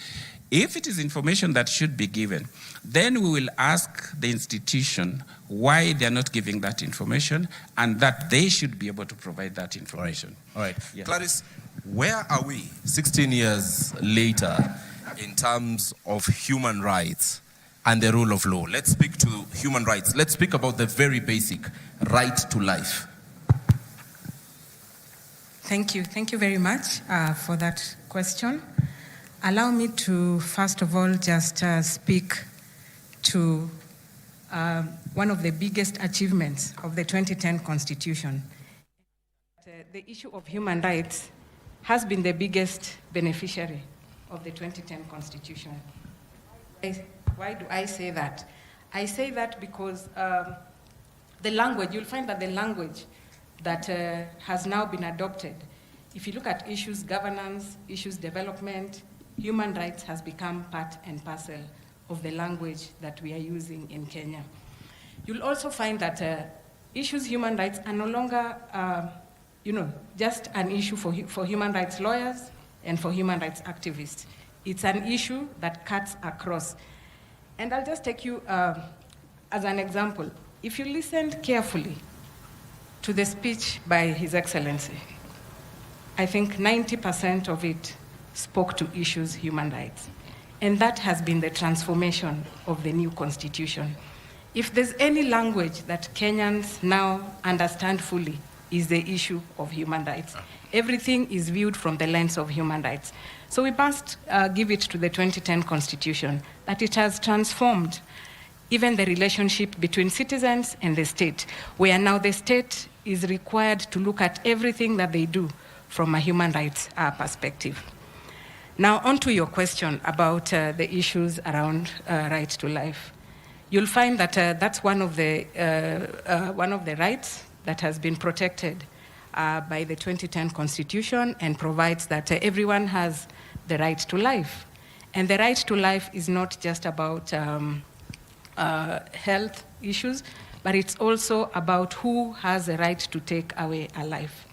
O: If it is information that should be given, then we will ask the institution why they are not giving that information and that they should be able to provide that information.
K: All right.
O: Yeah.
K: Clarice, where are we 16 years later in terms of human rights and the rule of law? Let's speak to human rights. Let's speak about the very basic right to life.
P: Thank you. Thank you very much for that question. Allow me to, first of all, just speak to one of the biggest achievements of the 2010 Constitution. The issue of human rights has been the biggest beneficiary of the 2010 Constitution. Why do I say that? I say that because the language, you'll find that the language that has now been adopted, if you look at issues governance, issues development, human rights has become part and parcel of the language that we are using in Kenya. You'll also find that issues human rights are no longer, just an issue for human rights lawyers and for human rights activists. It's an issue that cuts across. And I'll just take you as an example. If you listened carefully to the speech by His Excellency, I think 90% of it spoke to issues human rights. And that has been the transformation of the new constitution. If there's any language that Kenyans now understand fully, is the issue of human rights. Everything is viewed from the lens of human rights. So we must give it to the 2010 Constitution that it has transformed even the relationship between citizens and the state, where now the state is required to look at everything that they do from a human rights perspective. Now, on to your question about the issues around right to life. You'll find that that's one of the rights that has been protected by the 2010 Constitution and provides that everyone has the right to life. And the right to life is not just about health issues, but it's also about who has the right to take away a life.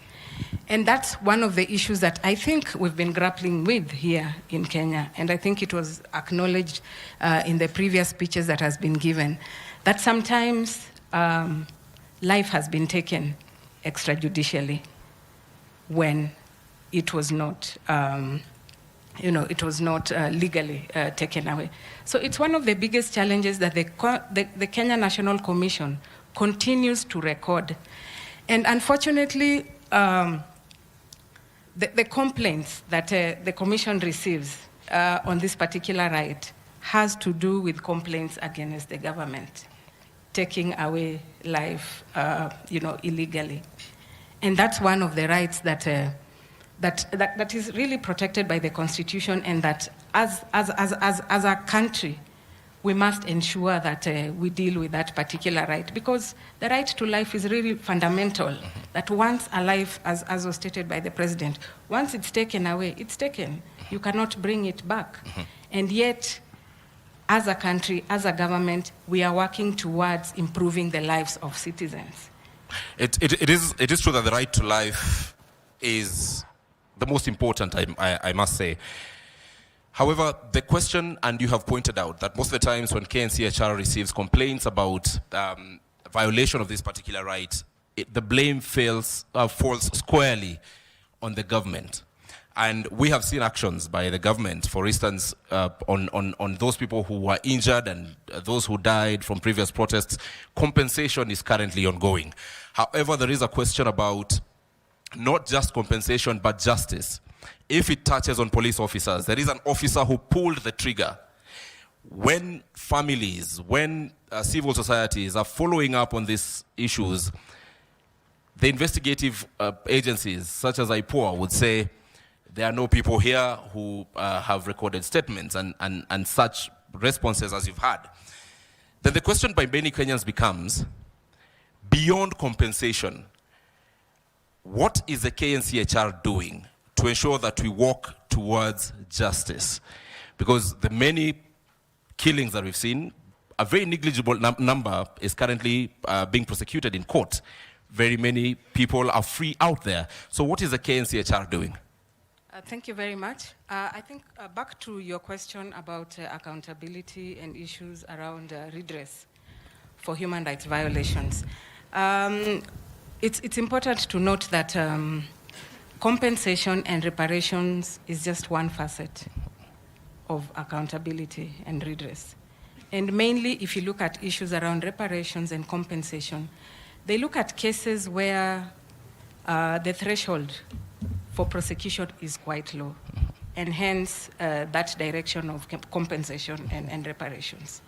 P: And that's one of the issues that I think we've been grappling with here in Kenya. And I think it was acknowledged in the previous speeches that has been given, that sometimes life has been taken extrajudicially when it was not, it was not legally taken away. So it's one of the biggest challenges that the Kenya National Commission continues to record. And unfortunately, the complaints that the Commission receives on this particular right has to do with complaints against the government, taking away life, illegally. And that's one of the rights that is really protected by the Constitution, and that as a country, we must ensure that we deal with that particular right, because the right to life is really fundamental. That once a life, as was stated by the President, once it's taken away, it's taken. You cannot bring it back. And yet, as a country, as a government, we are working towards improving the lives of citizens.
K: It is true that the right to life is the most important, I must say. However, the question, and you have pointed out, that most of the times when KNCHR receives complaints about violation of this particular right, the blame falls squarely on the government. And we have seen actions by the government, for instance, on those people who were injured and those who died from previous protests. Compensation is currently ongoing. However, there is a question about not just compensation, but justice. If it touches on police officers, there is an officer who pulled the trigger. When families, when civil societies are following up on these issues, the investigative agencies, such as IPOA, would say, there are no people here who have recorded statements and such responses as you've had. Then the question by many Kenyans becomes, beyond compensation, what is the KNCHR doing to ensure that we walk towards justice? Because the many killings that we've seen, a very negligible number is currently being prosecuted in court. Very many people are free out there. So what is the KNCHR doing?
P: Thank you very much. I think back to your question about accountability and issues around redress for human rights violations. It's important to note that compensation and reparations is just one facet of accountability and redress. And mainly, if you look at issues around reparations and compensation, they look at cases where the threshold for prosecution is quite low, and hence that direction of compensation and reparations.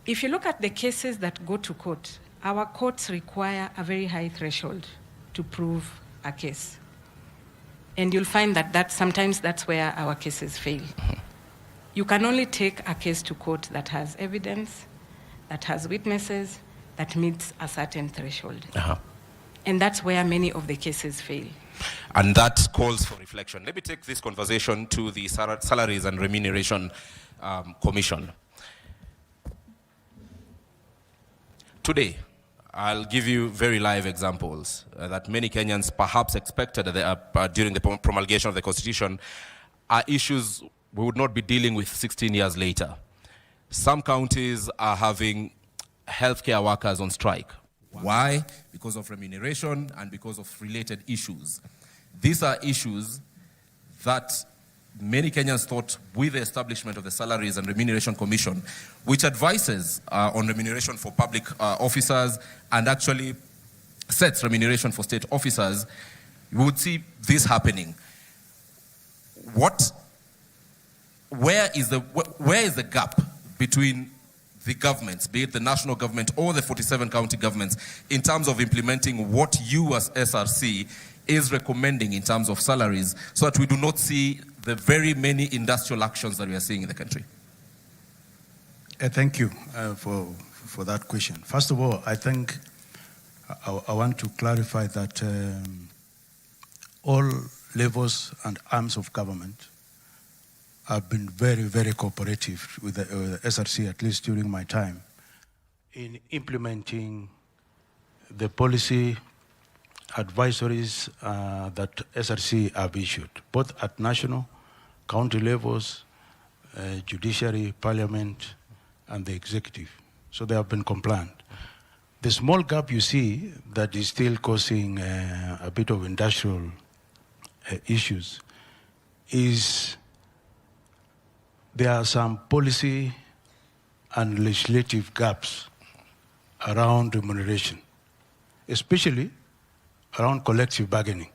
P: If you look at the cases that go to court, our courts require a very high threshold to prove a case. And you'll find that sometimes that's where our cases fail. You can only take a case to court that has evidence, that has witnesses, that meets a certain threshold. And that's where many of the cases fail.
K: And that calls for reflection. Let me take this conversation to the Salaries and Remuneration Commission. Today, I'll give you very live examples that many Kenyans perhaps expected during the promulgation of the Constitution are issues we would not be dealing with 16 years later. Some counties are having healthcare workers on strike. Why? Because of remuneration and because of related issues. These are issues that many Kenyans thought, with the establishment of the Salaries and Remuneration Commission, which advises on remuneration for public officers and actually sets remuneration for state officers, you would see this happening. Where is the gap between the governments, be it the national government or the 47 county governments, in terms of implementing what you as SRC is recommending in terms of salaries, so that we do not see the very many industrial actions that we are seeing in the country?
Q: Thank you for that question. First of all, I think I want to clarify that all levels and arms of government have been very, very cooperative with the SRC, at least during my time, in implementing the policy advisories that SRC have issued, both at national, county levels, judiciary, parliament, and the executive. So they have been compliant. The small gap you see that is still causing a bit of industrial issues is there are some policy and legislative gaps around remuneration, especially around collective bargaining.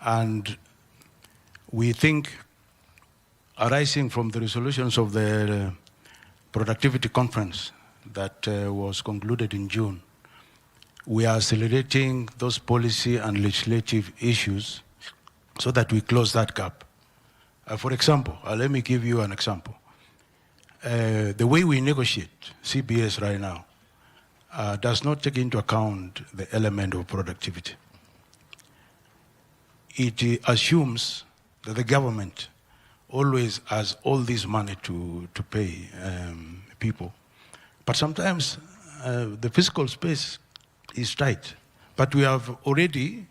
Q: And we think, arising from the resolutions of the productivity conference that was concluded in June, we are accelerating those policy and legislative issues so that we close that gap. For example, let me give you an example. The way we negotiate CBS right now does not take into account the element of productivity. It assumes that the government always has all this money to pay people. But sometimes the fiscal space is tight. But we have already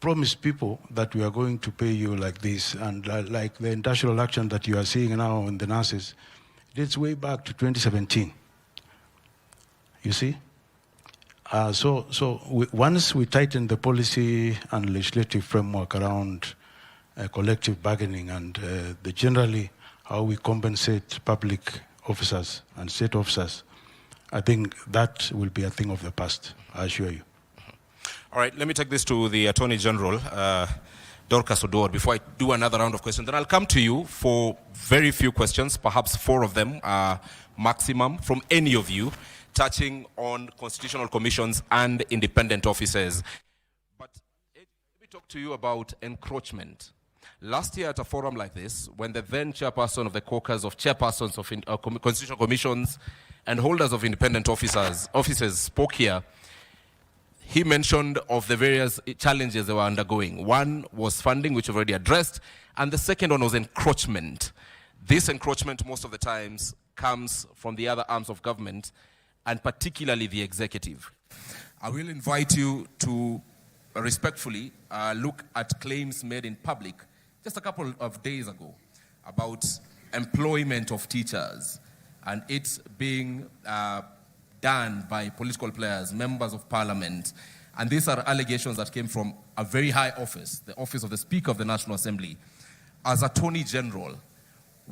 Q: promised people that we are going to pay you like this, and like the industrial action that you are seeing now in the nurses, dates way back to 2017. You see? Once we tighten the policy and legislative framework around collective bargaining and generally how we compensate public officers and state officers, I think that will be a thing of the past, I assure you.
K: All right, let me take this to the Attorney General, Dorcas Odor, before I do another round of questions. Then I'll come to you for very few questions, perhaps 4 of them maximum, from any of you, touching on constitutional commissions and independent offices. But let me talk to you about encroachment. Last year at a forum like this, when the then chairperson of the caucus of chairpersons of constitutional commissions and holders of independent offices spoke here, he mentioned of the various challenges they were undergoing. One was funding, which we've already addressed, and the second one was encroachment. This encroachment most of the times comes from the other arms of government, and particularly the executive. I will invite you to respectfully look at claims made in public just a couple of days ago about employment of teachers and it being done by political players, members of parliament. And these are allegations that came from a very high office, the office of the Speaker of the National Assembly. As Attorney General,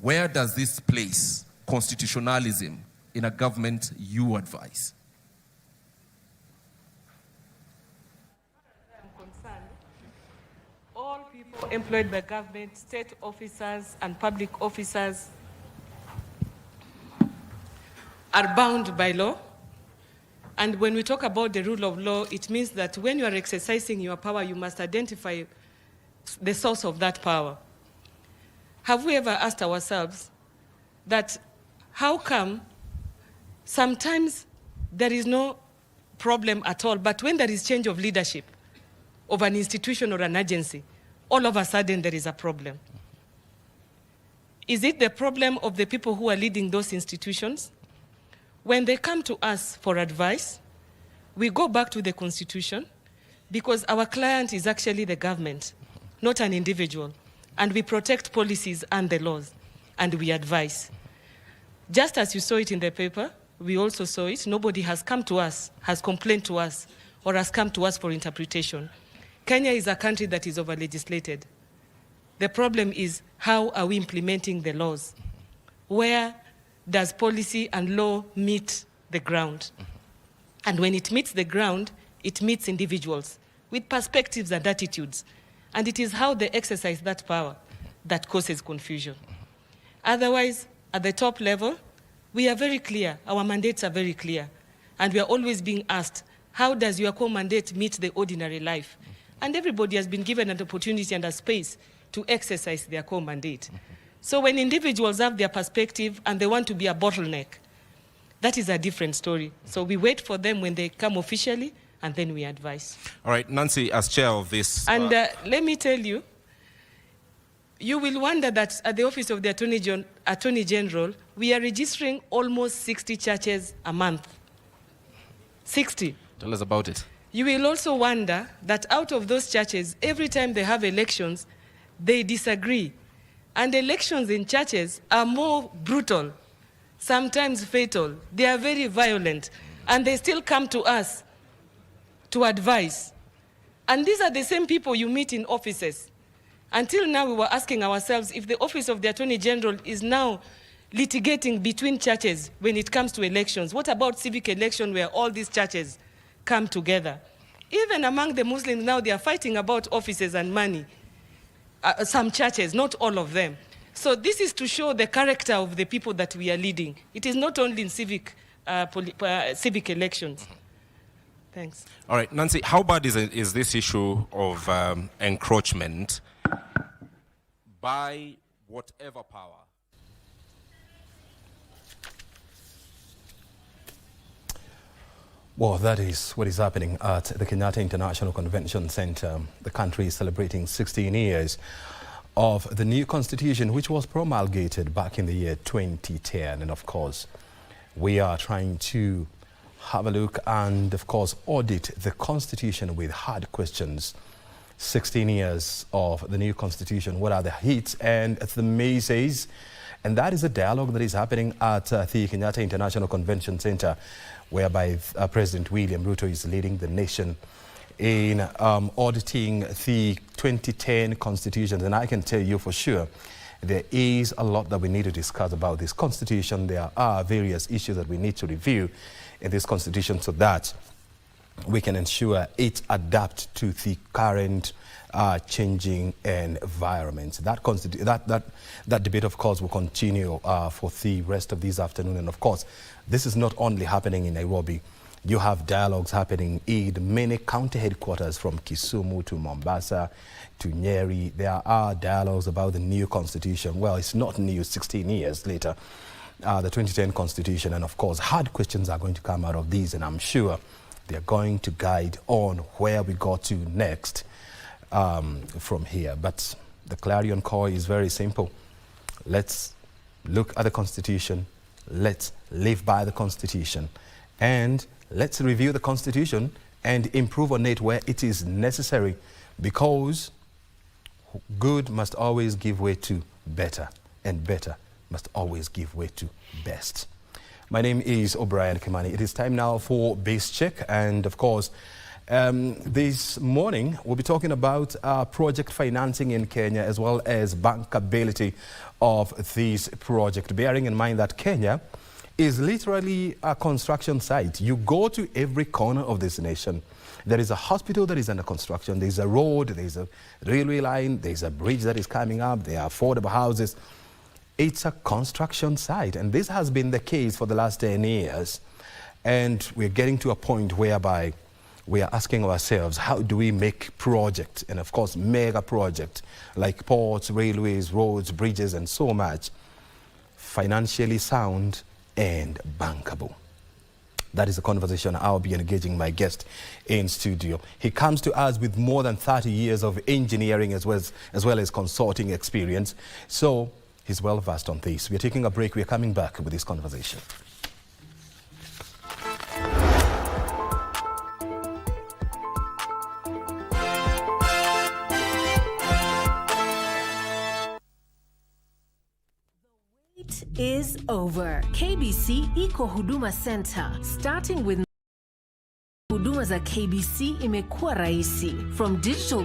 K: where does this place constitutionalism in a government you advise?
L: I'm concerned. All people employed by government, state officers and public officers are bound by law. And when we talk about the rule of law, it means that when you are exercising your power, you must identify the source of that power. Have we ever asked ourselves that how come sometimes there is no problem at all, but when there is change of leadership of an institution or an agency, all of a sudden there is a problem? Is it the problem of the people who are leading those institutions? When they come to us for advice, we go back to the Constitution because our client is actually the government, not an individual. And we protect policies and the laws, and we advise. Just as you saw it in the paper, we also saw it. Nobody has come to us, has complained to us, or has come to us for interpretation. Kenya is a country that is over-legislated. The problem is, how are we implementing the laws? Where does policy and law meet the ground? And when it meets the ground, it meets individuals with perspectives and attitudes. And it is how they exercise that power that causes confusion. Otherwise, at the top level, we are very clear. Our mandates are very clear. And we are always being asked, how does your core mandate meet the ordinary life? And everybody has been given an opportunity and a space to exercise their core mandate. So when individuals have their perspective and they want to be a bottleneck, that is a different story. So we wait for them when they come officially, and then we advise.
K: All right, Nancy, as chair of this...
L: And let me tell you, you will wonder that at the Office of the Attorney General, we are registering almost 60 churches a month. 60.
K: Tell us about it.
L: You will also wonder that out of those churches, every time they have elections, they disagree. And elections in churches are more brutal, sometimes fatal. They are very violent, and they still come to us to advise. And these are the same people you meet in offices. Until now, we were asking ourselves if the Office of the Attorney General is now litigating between churches when it comes to elections. What about civic election where all these churches come together? Even among the Muslims now, they are fighting about offices and money. Some churches, not all of them. So this is to show the character of the people that we are leading. It is not only in civic elections. Thanks.
K: All right, Nancy, how bad is this issue of encroachment by whatever power?
R: Well, that is what is happening at the Kenyatta International Convention Center. The country is celebrating 16 years of the new constitution, which was promulgated back in the year 2010. And of course, we are trying to have a look and, of course, audit the constitution with hard questions. 16 years of the new constitution. What are the hits and the misses? And that is a dialogue that is happening at the Kenyatta International Convention Center, whereby President William Ruto is leading the nation in auditing the 2010 constitution. And I can tell you for sure, there is a lot that we need to discuss about this constitution. There are various issues that we need to review in this constitution so that we can ensure it adapts to the current changing environment. That debate, of course, will continue for the rest of this afternoon. And of course, this is not only happening in Nairobi. You have dialogues happening in many county headquarters from Kisumu to Mombasa to Nyeri. There are dialogues about the new constitution. Well, it's not new 16 years later, the 2010 constitution. And of course, hard questions are going to come out of these. And I'm sure they're going to guide on where we go to next from here. But the clarion call is very simple. Let's look at the constitution. Let's live by the constitution. And let's review the constitution and improve on it where it is necessary, because good must always give way to better, and better must always give way to best. My name is O'Brien Kimani. It is time now for Base Check, and of course, this morning we'll be talking about project financing in Kenya as well as bankability of this project, bearing in mind that Kenya is literally a construction site. You go to every corner of this nation. There is a hospital that is under construction. There's a road, there's a railway line, there's a bridge that is coming up, there are affordable houses. It's a construction site, and this has been the case for the last 10 years. And we're getting to a point whereby we are asking ourselves, how do we make projects, and of course mega projects like ports, railways, roads, bridges, and so much, financially sound and bankable? That is a conversation I'll be engaging my guest in studio. He comes to us with more than 30 years of engineering as well as consulting experience. So he's well versed on this. We're taking a break. We're coming back with this conversation.
S: Is over. KBC Iko Huduma Center, starting with huduma za KBC imekuwa rahisi, from digital